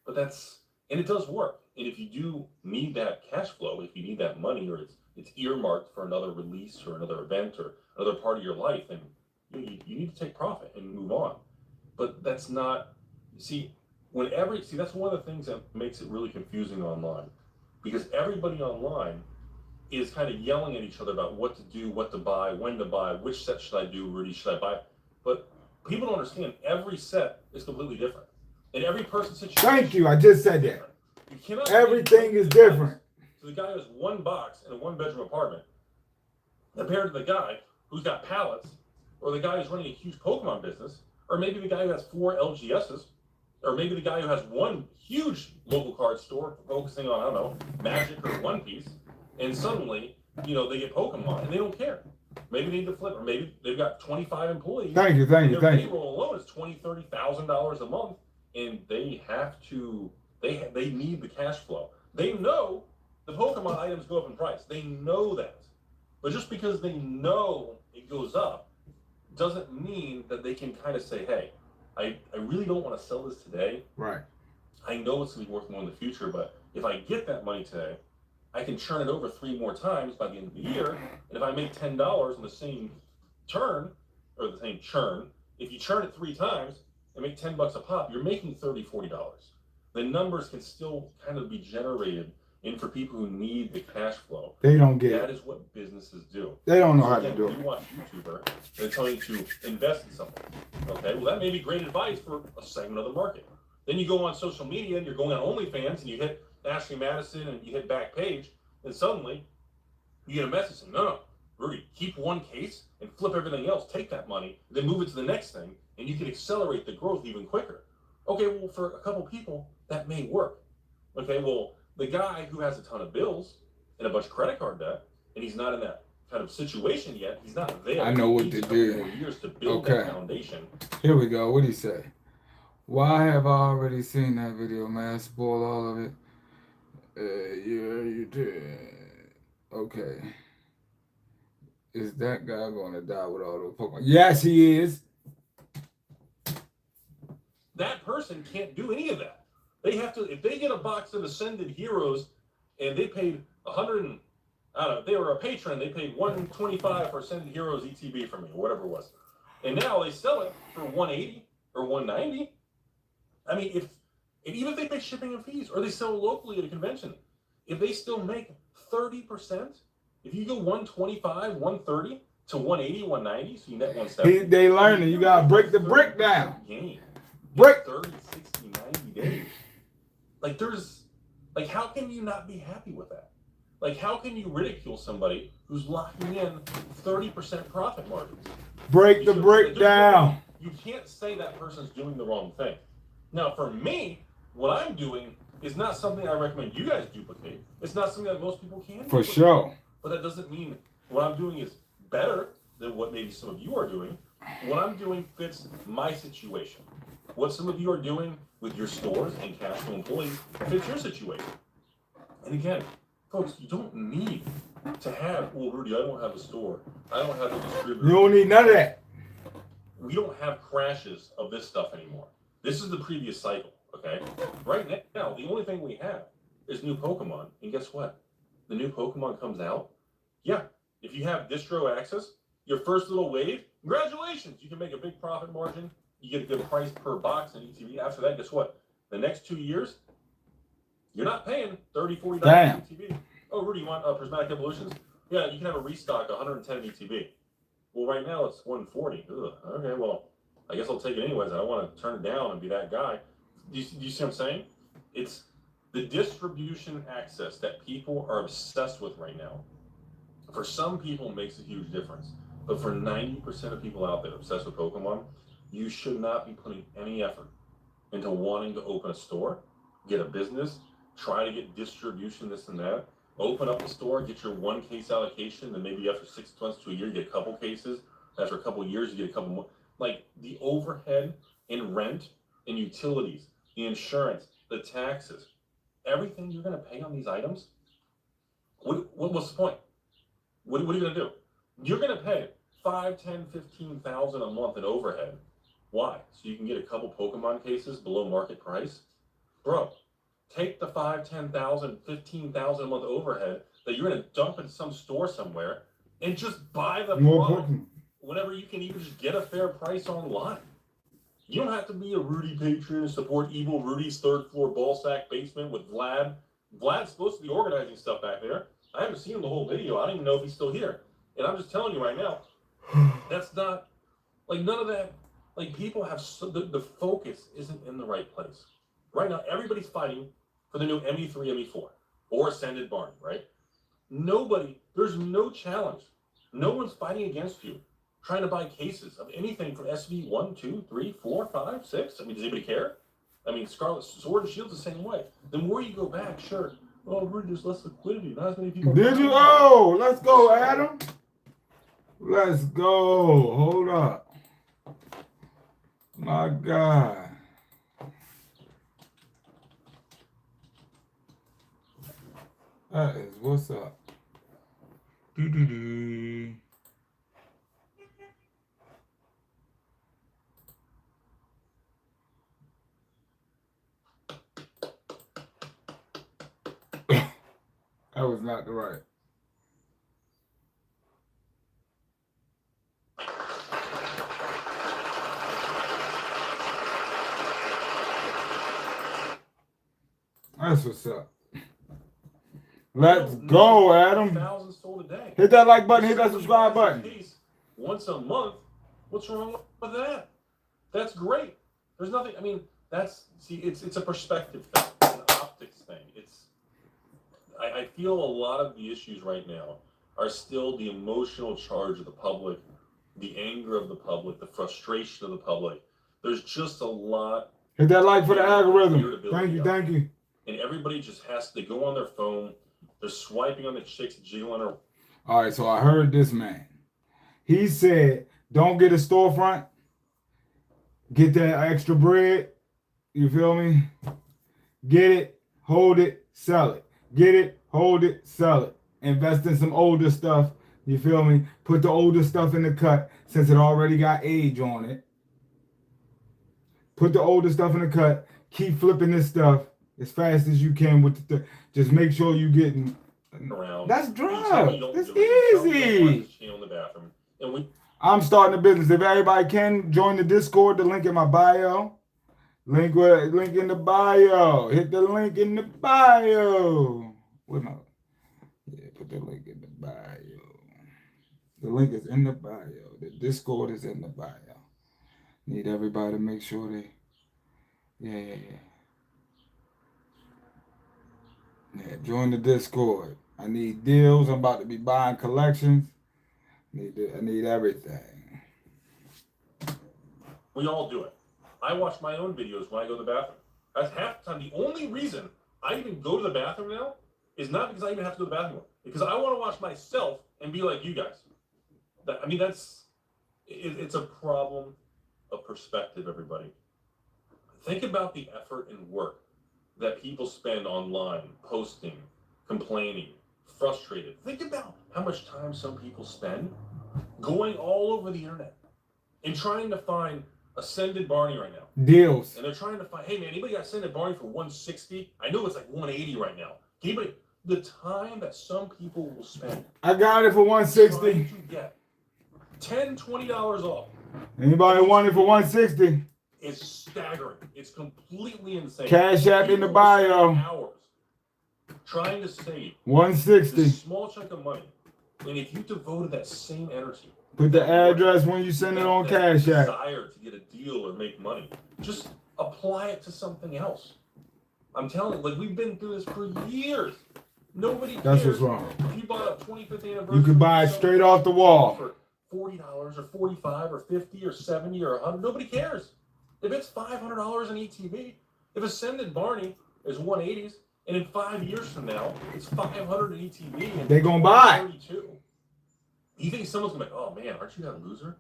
But and it does work. And if you do need that cash flow, if you need that money, or it's earmarked for another release or another event or another part of your life, then you need to take profit and move on. But that's not, see, that's one of the things that makes it really confusing online, because everybody online is kind of yelling at each other about what to do, what to buy, when to buy, which set should I do, Rudy, should I buy? But people don't understand every set is completely different. And every person's situation. Thank you. I just said that. You cannot Everything is different. So the guy who has one box in a one-bedroom apartment, compared to the guy who's got pallets, or the guy who's running a huge Pokemon business, or maybe the guy who has 4 LGSs, or maybe the guy who has one huge local card store focusing on, I don't know, Magic or One Piece, and suddenly, they get Pokemon and they don't care. Maybe they need to flip, or maybe they've got 25 employees. Thank you. Their payroll alone is $20,000-$30,000 a month, and they have to. They need the cash flow. They know the Pokemon items go up in price. They know that, but just because they know it goes up, doesn't mean that they can kind of say, "Hey, I really don't want to sell this today. Right. I know it's going to be worth more in the future, but if I get that money today, I can churn it over 3 more times by the end of the year. And if I make $10 in the same turn, or the same churn, if you churn it 3 times and make $10 a pop, you're making $30, $40. The numbers can still kind of be generated in for people who need the cash flow. They don't get That it. is what businesses do. They don't know how Again, to do when it. you watch YouTuber, they're telling you to invest in something. Okay, well, that may be great advice for a segment of the market. Then you go on social media and you're going on OnlyFans and you hit Ashley Madison and you hit Backpage, and suddenly you get a message saying, no, Rudy, keep one case and flip everything else. Take that money, then move it to the next thing, and you can accelerate the growth even quicker. Okay, well, for a couple people, that may work. Okay, well, the guy who has a ton of bills and a bunch of credit card debt, and he's not in that kind of situation yet, he's not there. I know He what needs to a couple do. more years to build Okay. that foundation. Here we go. What do you say? Why have I already seen that video, man? Spoil all of it. Yeah, you did. Okay. Is that guy going to die with all those Pokemon? Yes, he is. That person can't do any of that. They have to, if they get a box of Ascended Heroes and they paid 100 and, I don't know, they were a patron, they paid $125 for Ascended Heroes ETB from me, or whatever it was. And now they sell it for $180 or $190. I mean, even if they pay shipping and fees, or they sell locally at a convention, if they still make 30%, if you go 125, 130 to 180, 190, so you net 170. They learning. You got to break the brick down. Gain. Break. 30, 60, 90 days. How can you not be happy with that? How can you ridicule somebody who's locking in 30% profit margins? Break the brick down. You can't say that person's doing the wrong thing. Now, for me, what I'm doing is not something I recommend you guys duplicate. It's not something that most people can For duplicate. sure. But that doesn't mean what I'm doing is better than what maybe some of you are doing. What I'm doing fits my situation. What some of you are doing with your stores and cash flow employees fits your situation. And again, folks, you don't need to have, well, Rudy, I don't have a store. I don't have a distributor. You don't need none of that. We don't have crashes of this stuff anymore. This is the previous cycle, okay? Right now, the only thing we have is new Pokemon. And guess what? The new Pokemon comes out. Yeah, if you have distro access, your first little wave, congratulations, you can make a big profit margin. You get a good price per box in ETB. After that, guess what? The next 2 years, you're not paying $30, $40 Damn. ETB. Oh, Rudy, you want Prismatic Evolutions? Yeah, you can have a restock 110 ETB. Well, right now it's 140. Ugh, okay, well, I guess I'll take it anyways. I don't want to turn it down and be that guy. Do you see what I'm saying? It's the distribution access that people are obsessed with right now. For some people, it makes a huge difference. But for 90% of people out there obsessed with Pokemon, you should not be putting any effort into wanting to open a store, get a business, try to get distribution, this and that. Open up a store, get your 1 case allocation, then maybe after 6 months to a year, you get a couple cases. After a couple of years, you get a couple more. The overhead in rent and utilities, the insurance, the taxes, everything you're going to pay on these items. What's the point? What are you going to do? You're going to pay 5, 10, 15,000 a month in overhead. Why? So you can get a couple Pokemon cases below market price? Bro, take the 5, 10,000, 15,000 a month overhead that you're going to dump in some store somewhere and just buy the More product Pokemon. whenever you can even just get a fair price online. You don't have to be a Rudy patron and support Evil Rudy's third floor ball sack basement with Vlad. Vlad's supposed to be organizing stuff back there. I haven't seen him the whole video. I don't even know if he's still here. And I'm just telling you right now, that's not, like, none of that, like, people have, the focus isn't in the right place. Right now, everybody's fighting for the new ME3, ME4, or Ascended Barney, right? There's no challenge. No one's fighting against you, trying to buy cases of anything from SV 1, 2, 3, 4, 5, 6. I mean, does anybody care? I mean, Scarlet Sword and Shield's the same way. The more you go back, sure, oh, there's less liquidity, not as many people. Did you? Oh, let's go, Adam. Let's go. Hold up. My God. That is what's up. Do. That was not the right. That's what's up. Let's go, Adam. 1,000 sold a day. Hit that like button, hit that subscribe button. Once a month, what's wrong with that? That's great. There's nothing, I mean, it's a perspective thing, it's an optics thing. I feel a lot of the issues right now are still the emotional charge of the public, the anger of the public, the frustration of the public. There's just a lot. Hit that like for the algorithm. Thank you. And everybody just has to go on their phone. They're swiping on the chicks, jiggling her. All right, so I heard this man. He said, don't get a storefront. Get that extra bread. You feel me? Get it, hold it, sell it. Get it, hold it, sell it. Invest in some older stuff. You feel me? Put the older stuff in the cut since it already got age on it. Put the older stuff in the cut. Keep flipping this stuff as fast as you can with the just make sure you getting around. That's drugs. It's easy. I'm starting a business. If everybody can join the Discord, the link in my bio. Link in the bio. Hit the link in the bio. What no? Yeah, put the link in the bio. The link is in the bio. The Discord is in the bio. Need everybody to make sure they. Yeah. Yeah, join the Discord. I need deals. I'm about to be buying collections. I need everything. We all do it. I watch my own videos when I go to the bathroom. That's half the time. The only reason I even go to the bathroom now is not because I even have to go to the bathroom, because I want to watch myself and be like you guys. It's a problem of perspective, everybody. Think about the effort and work that people spend online, posting, complaining, frustrated. Think about how much time some people spend going all over the internet and trying to find Ascended Barney right now. Deals. And they're trying to find, hey man, anybody got Ascended Barney for 160? I know it's like 180 right now. Anybody, the time that some people will spend. I got it for 160. Trying to get $10, $20 off. Anybody want it for 160? It's staggering. It's completely insane. Cash App in the bio. Hours trying to save 160. this small chunk of money. And if you devoted that same energy, put the address when you send it on Cash App. Desire to get a deal or make money, just apply it to something else. I'm telling you, like, we've been through this for years. Nobody cares. That's what's wrong. If you bought a 25th anniversary, You can buy it straight off the wall for $40 or $45 or $50 or $70 or $100. Nobody cares. If it's $500 in ETB, if Ascended Barney is 180s, and in 5 years from now it's 500 in ETB, and they gonna buy. You think someone's gonna be like, oh man, aren't you that loser?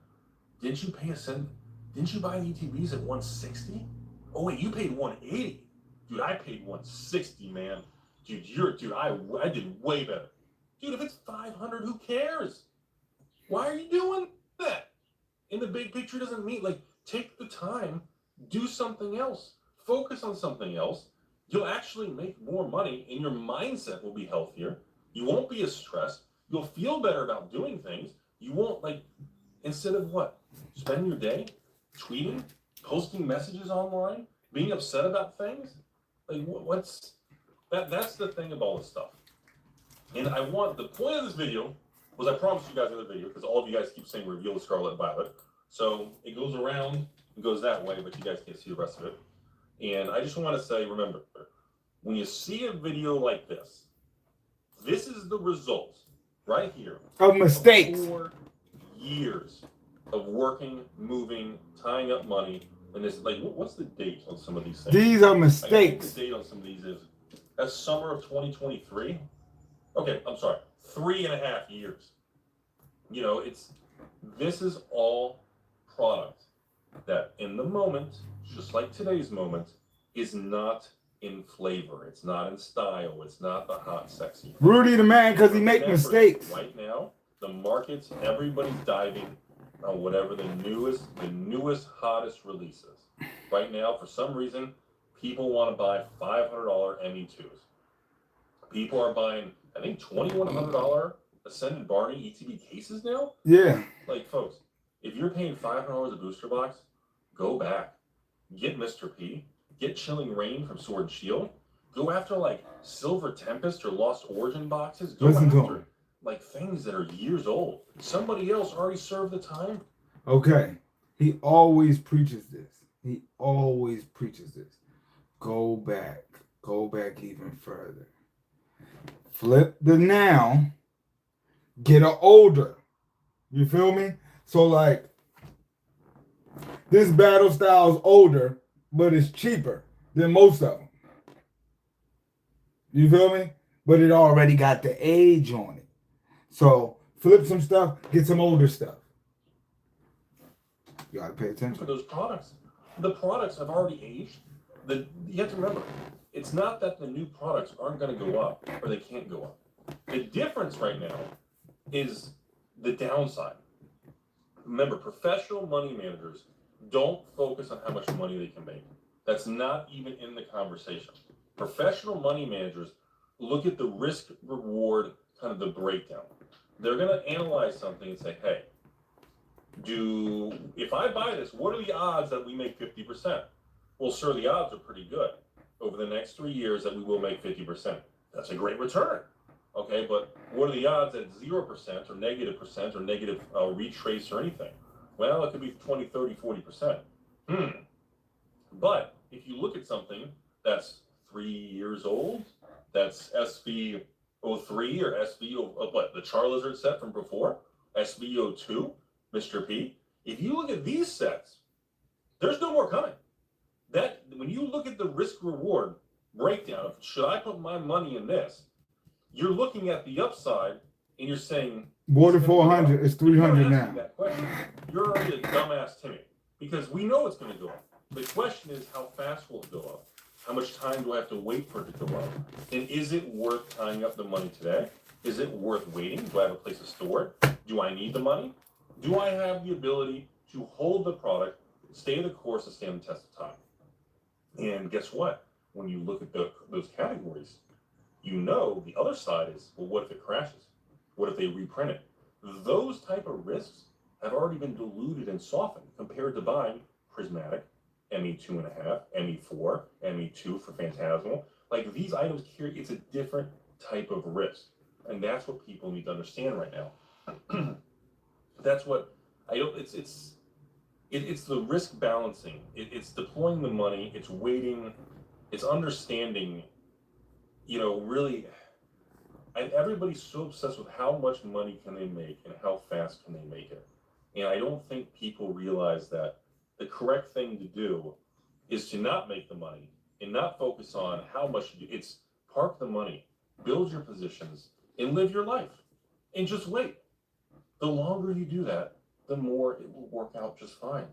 Didn't you pay Ascend? Didn't you buy the ETBs at 160? Oh wait, you paid 180. Dude, I paid 160, man. Dude, I did way better. Dude, if it's 500, who cares? Why are you doing that? In the big picture, doesn't mean, like, take the time, do something else, focus on something else. You'll actually make more money and your mindset will be healthier. You won't be as stressed. You'll feel better about doing things. You won't, like, instead of what? Spend your day tweeting, posting messages online, being upset about things? Like, what's that? That's the thing of all this stuff. And the point of this video was, I promised you guys another video because all of you guys keep saying reveal the Scarlet Violet. So it goes around, it goes that way, but you guys can't see the rest of it. And I just want to say, remember, when you see a video like this, this is the result right here Of mistakes. 4 years of working, moving, tying up money. And it's like, what's the date on some of these things? These are I think mistakes. the date on some of these is that's summer of 2023. Okay, I'm sorry, 3.5 years. You know, this is all product that in the moment, just like today's moment, is not in flavor. It's not in style. It's not the hot, sexy. Rudy the man because he make Remember, mistakes. Right now, the markets, everybody's diving on whatever the newest, hottest releases. Right now, for some reason, people want to buy $500 ME2s. People are buying, I think, $2,100 Ascended Barney ETB cases now. Yeah. Like, folks, if you're paying $500 a booster box, go back. Get Mr. P. Get Chilling Reign from Sword and Shield. Go after, like, Silver Tempest or Lost Origin boxes. Go Listen to after, him. like, things that are years old. Somebody else already served the time. Okay. He always preaches this. He always preaches this. Go back. Go back even further. Flip the now. Get a older. You feel me? So like this battle style is older, but it's cheaper than most of them. You feel me? But it already got the age on it. So flip some stuff, get some older stuff. You gotta pay For attention. those products. The products have already aged. You have to remember, it's not that the new products aren't going to go up or they can't go up. The difference right now is the downside. Remember, professional money managers don't focus on how much money they can make. That's not even in the conversation. Professional money managers look at the risk reward, kind of the breakdown. They're going to analyze something and say, hey, if I buy this, what are the odds that we make 50%? Well, sir, the odds are pretty good. Over the next 3 years that we will make 50%. That's a great return. Okay, but what are the odds at 0% or -% or negative retrace or anything? Well, it could be 20, 30, 40%. But if you look at something that's 3 years old, that's SV03 or SV, the Charizard set from before, SV02, Mr. P. If you look at these sets, there's no more coming. That when you look at the risk reward breakdown of should I put my money in this, you're looking at the upside and you're saying More than 400, it's 300 now. now. That question, you're already a dumbass Timmy because we know it's going to go up. The question is how fast will it go up? How much time do I have to wait for it to go up? And is it worth tying up the money today? Is it worth waiting? Do I have a place to store it? Do I need the money? Do I have the ability to hold the product, stay the course, and stand the test of time? And guess what? When you look at those categories, you know the other side is, well, what if it crashes? What if they reprint it? Those type of risks have already been diluted and softened compared to buying Prismatic, ME2.5, ME4, ME2 for Phantasmal. Like these items carry, it's a different type of risk. And that's what people need to understand right now. That's what it's the risk balancing. It's deploying the money. It's waiting. It's understanding. Really, everybody's so obsessed with how much money can they make and how fast can they make it. And I don't think people realize that the correct thing to do is to not make the money and not focus on how much you do. It's park the money, build your positions, and live your life. And just wait. The longer you do that, the more it will work out just fine.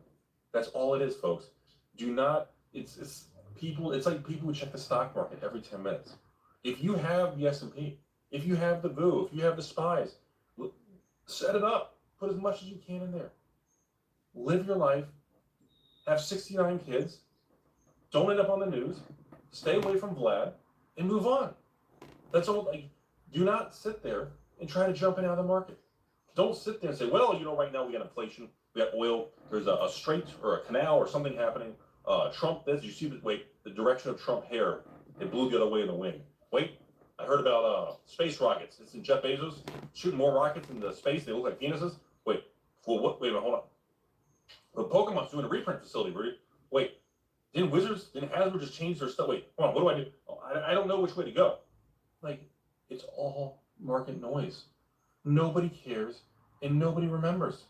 That's all it is, folks. Do not It's people. It's like people who check the stock market every 10 minutes. If you have the S&P, if you have the VU, if you have the SPYs, set it up. Put as much as you can in there. Live your life. Have 69 kids. Don't end up on the news. Stay away from Vlad and move on. That's all. Like, do not sit there and try to jump in and out of the market. Don't sit there and say, well, right now we got inflation, we got oil, there's a strait or a canal or something happening. Trump, this, you see, the direction of Trump hair, it blew the other way in the wind. Wait, I heard about space rockets. It's in Jeff Bezos shooting more rockets into space. They look like penises. Wait, well, what? Wait a minute, hold on. Well, Pokemon's doing a reprint facility, Rudy. Wait, didn't Hasbro just change their stuff? Wait, hold on, what do I do? Oh, I don't know which way to go. Like, it's all market noise. Nobody cares and nobody remembers.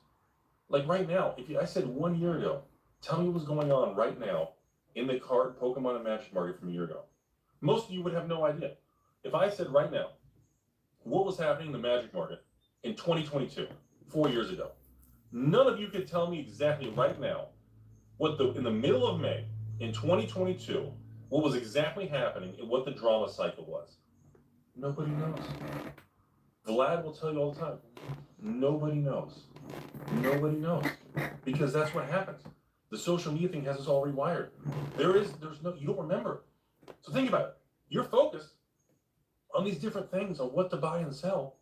Like right now, I said 1 year ago, tell me what was going on right now in the card, Pokemon, and Magic market from a year ago. Most of you would have no idea. If I said right now, what was happening in the Magic market in 2022, 4 years ago, none of you could tell me exactly right now in the middle of May in 2022, what was exactly happening and what the drama cycle was. Nobody knows. Vlad will tell you all the time. Nobody knows. Nobody knows. Because that's what happens. The social media thing has us all rewired. You don't remember. So think about it. You're focused on these different things, on what to buy and sell,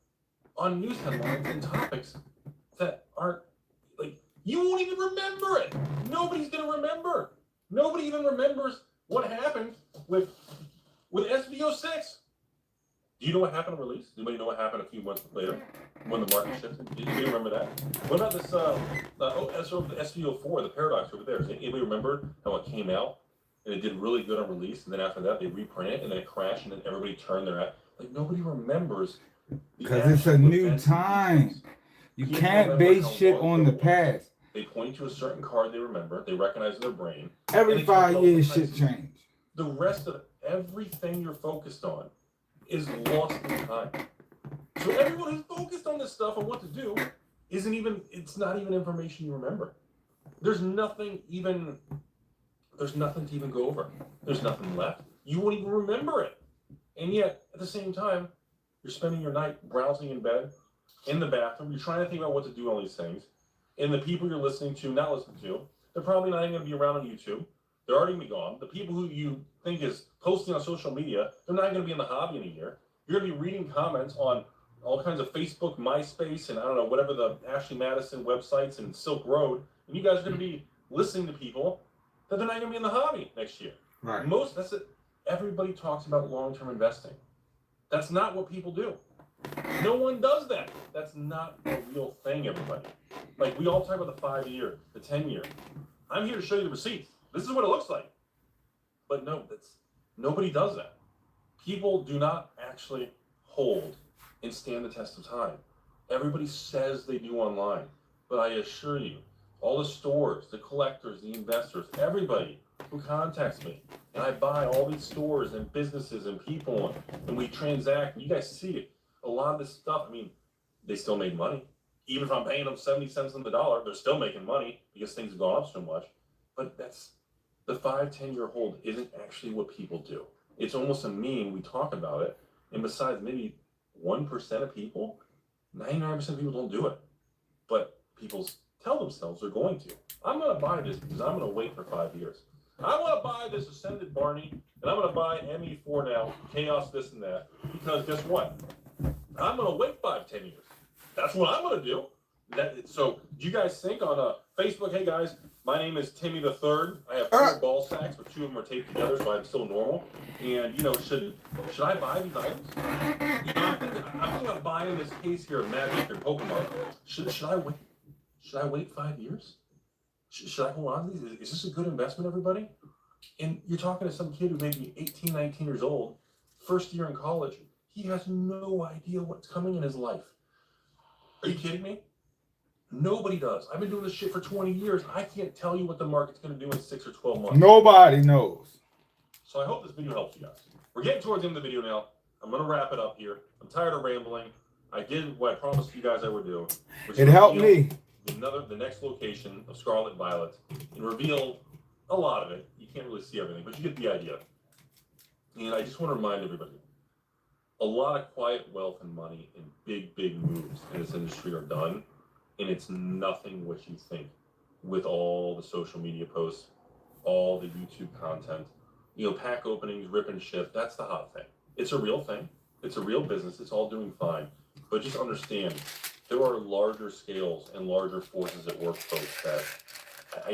on news headlines and topics that aren't, like, you won't even remember it. Nobody's going to remember. Nobody even remembers what happened with SVO6. Do you know what happened on release? Anybody know what happened a few months later when the market shifted? Do you remember that? What about this the SVO4, the paradox over there? Does anybody remember how it came out and it did really good on release, and then after that they reprint it and then it crashed and then everybody turned their like nobody remembers. Because it's a new time. You can't base shit on the past. They point to a certain card they remember, they recognize in their brain. Every 5 years shit change. The rest of everything you're focused on is lost in time. So everyone who's focused on this stuff and what to do it's not even information you remember. There's nothing to even go over. There's nothing left. You won't even remember it. And yet, at the same time, you're spending your night browsing in bed, in the bathroom, you're trying to think about what to do on these things. And the people you're not listening to, they're probably not even going to be around on YouTube. They're already going to be gone. The people who you think is posting on social media, they're not going to be in the hobby in a year. You're going to be reading comments on all kinds of Facebook, MySpace, and I don't know, whatever the Ashley Madison websites and Silk Road. And you guys are going to be listening to people that they're not going to be in the hobby next year. Right. That's it. Everybody talks about long-term investing. That's not what people do. No one does that. That's not a real thing, everybody. Like, we all talk about the 5-year, the 10-year. I'm here to show you the receipts. This is what it looks like. But no, nobody does that. People do not actually hold and stand the test of time. Everybody says they do online, but I assure you, all the stores, the collectors, the investors, everybody who contacts me, and I buy all these stores and businesses and people, and we transact, and you guys see it. A lot of this stuff, I mean, they still make money. Even if I'm paying them 70 cents on the dollar, they're still making money because things have gone up so much. But the 5-10 year hold isn't actually what people do. It's almost a meme. We talk about it. And besides maybe 1% of people, 99% of people don't do it. But people tell themselves they're going to. I'm going to buy this because I'm going to wait for 5 years. I want to buy this Ascended Barney, and I'm going to buy ME4 now, Chaos this and that, because guess what? I'm going to wait 5-10 years. That's what I'm going to do. So do you guys think on Facebook, hey guys, my name is Timmy the Third. I have 4 ball sacks, but 2 of them are taped together, so I'm still normal. And should I buy these items? I'm thinking about buying this case here of Magic or Pokemon. Should I wait? Should I wait 5 years? Should I hold on to these? Is this a good investment, everybody? And you're talking to some kid who may be 18, 19 years old, first year in college. He has no idea what's coming in his life. Are you kidding me? Nobody does. I've been doing this shit for 20 years. I can't tell you what the market's going to do in 6 or 12 months. Nobody knows. So I hope this video helps you guys. We're getting towards the end of the video now. I'm going to wrap it up here. I'm tired of rambling. I did what I promised you guys I would do. It helped me. The next location of Scarlet Violet and reveal a lot of it. You can't really see everything, but you get the idea. And I just want to remind everybody, a lot of quiet wealth and money and big moves in this industry are done, and it's nothing what you think with all the social media posts, all the YouTube content, pack openings, rip and ship. That's the hot thing. It's a real thing. It's a real business. It's all doing fine. But just understand, there are larger scales and larger forces at work, folks, that I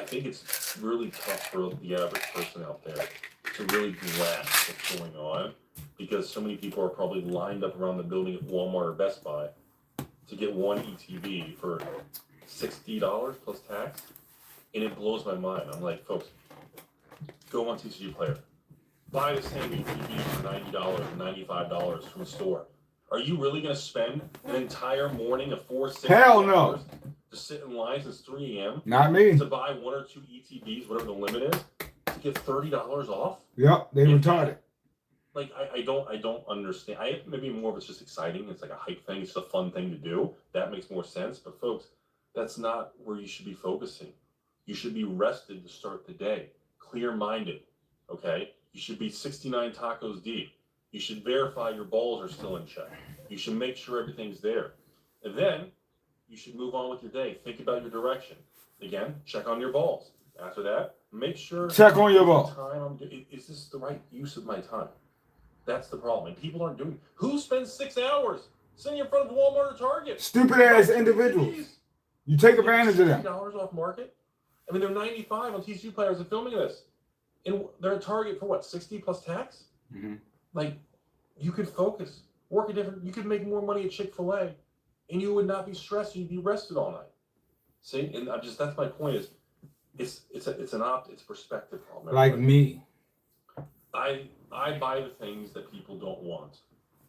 think it's really tough for the average person out there to really grasp what's going on, because so many people are probably lined up around the building at Walmart or Best Buy to get one ETB for $60 plus tax, and it blows my mind. I'm like, folks, go on TCG Player, buy the same ETB for $90 or $95 from a store. Are you really going to spend an entire morning of 4-6 Hell no. hours to sit in line since 3 a.m. Not me. to buy 1 or 2 ETBs, whatever the limit is, to get $30 off? Yep, they retarded. Like, I don't understand. Maybe more of it's just exciting. It's like a hype thing. It's a fun thing to do. That makes more sense. But folks, that's not where you should be focusing. You should be rested to start the day, clear-minded. Okay, you should be 69 tacos deep. You should verify your balls are still in check. You should make sure everything's there, and then you should move on with your day. Think about your direction. Again, check on your balls. After that, make sure Check on your ball. Is this the right use of my time? That's the problem, and people aren't doing. Who spends 6 hours sitting in front of Walmart or Target? Stupid ass individuals. You take advantage of them. $60 off market. I mean, they're 95 on TCU players and filming this, and they're at Target for what, 60 plus tax? Mm-hmm. Like, you could focus, work a different. You could make more money at Chick-fil-A, and you would not be stressed. You'd be rested all night. See, and that's my point. Is it's a perspective problem. Like me. I buy the things that people don't want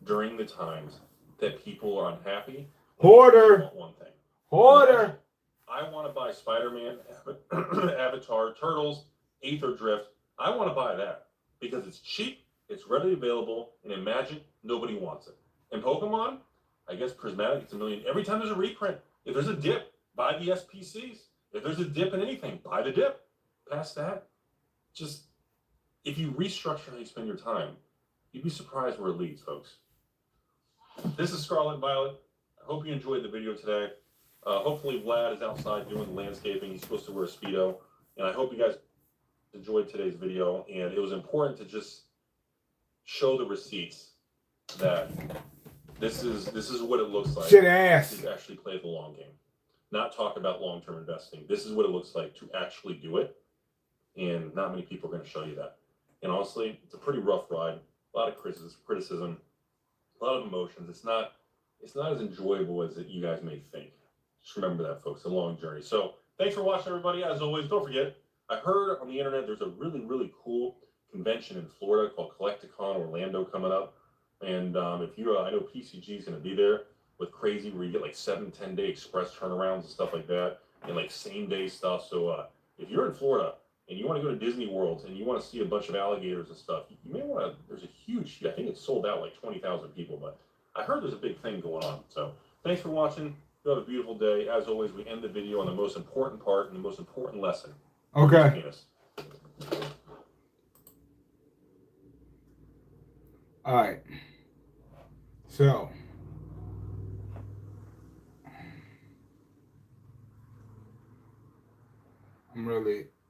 during the times that people are unhappy. Hoarder. Want one thing. Hoarder. I want to buy Spider-Man, Avatar, Turtles, Aether Drift. I want to buy that because it's cheap, it's readily available, and in Magic, nobody wants it. In Pokemon, I guess Prismatic, it's $1 million. Every time there's a reprint, if there's a dip, buy the SPCs. If there's a dip in anything, buy the dip. Past that, just, if you restructure how you spend your time, you'd be surprised where it leads, folks. This is Scarlet Violet. I hope you enjoyed the video today. Hopefully Vlad is outside doing the landscaping. He's supposed to wear a Speedo. And I hope you guys enjoyed today's video. And it was important to just show the receipts that this is what it looks like. Shit ass. To actually play the long game. Not talk about long-term investing. This is what it looks like to actually do it. And not many people are going to show you that. And honestly, it's a pretty rough ride. A lot of criticism, a lot of emotions. It's not as enjoyable as you guys may think. Just remember that, folks. It's a long journey. So thanks for watching, everybody. As always, don't forget, I heard on the internet there's a really, really cool convention in Florida called Collecticon Orlando coming up. And if you, I know PCG is going to be there with crazy where you get like 7-10 day express turnarounds and stuff like that, and like same day stuff. So if you're in Florida and you want to go to Disney World and you want to see a bunch of alligators and stuff, you may want to. There's a huge. I think it's sold out like 20,000 people, but I heard there's a big thing going on. So thanks for watching. You have a beautiful day. As always, we end the video on the most important part and the most important lesson. Okay. All right. So.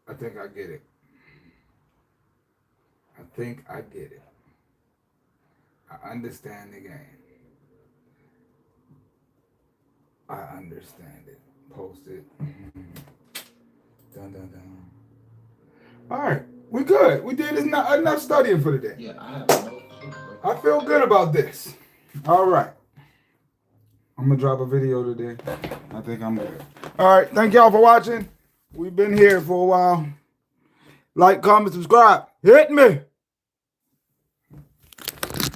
I think I get it. I understand the game. I understand it. Post it. Dun, dun, dun. All right. We good. We did enough studying for today. Yeah, I have no clue. I feel good about this. All right. I'm going to drop a video today. I think I'm good. All right. Thank y'all for watching. We've been here for a while. Like, comment, subscribe. Hit me.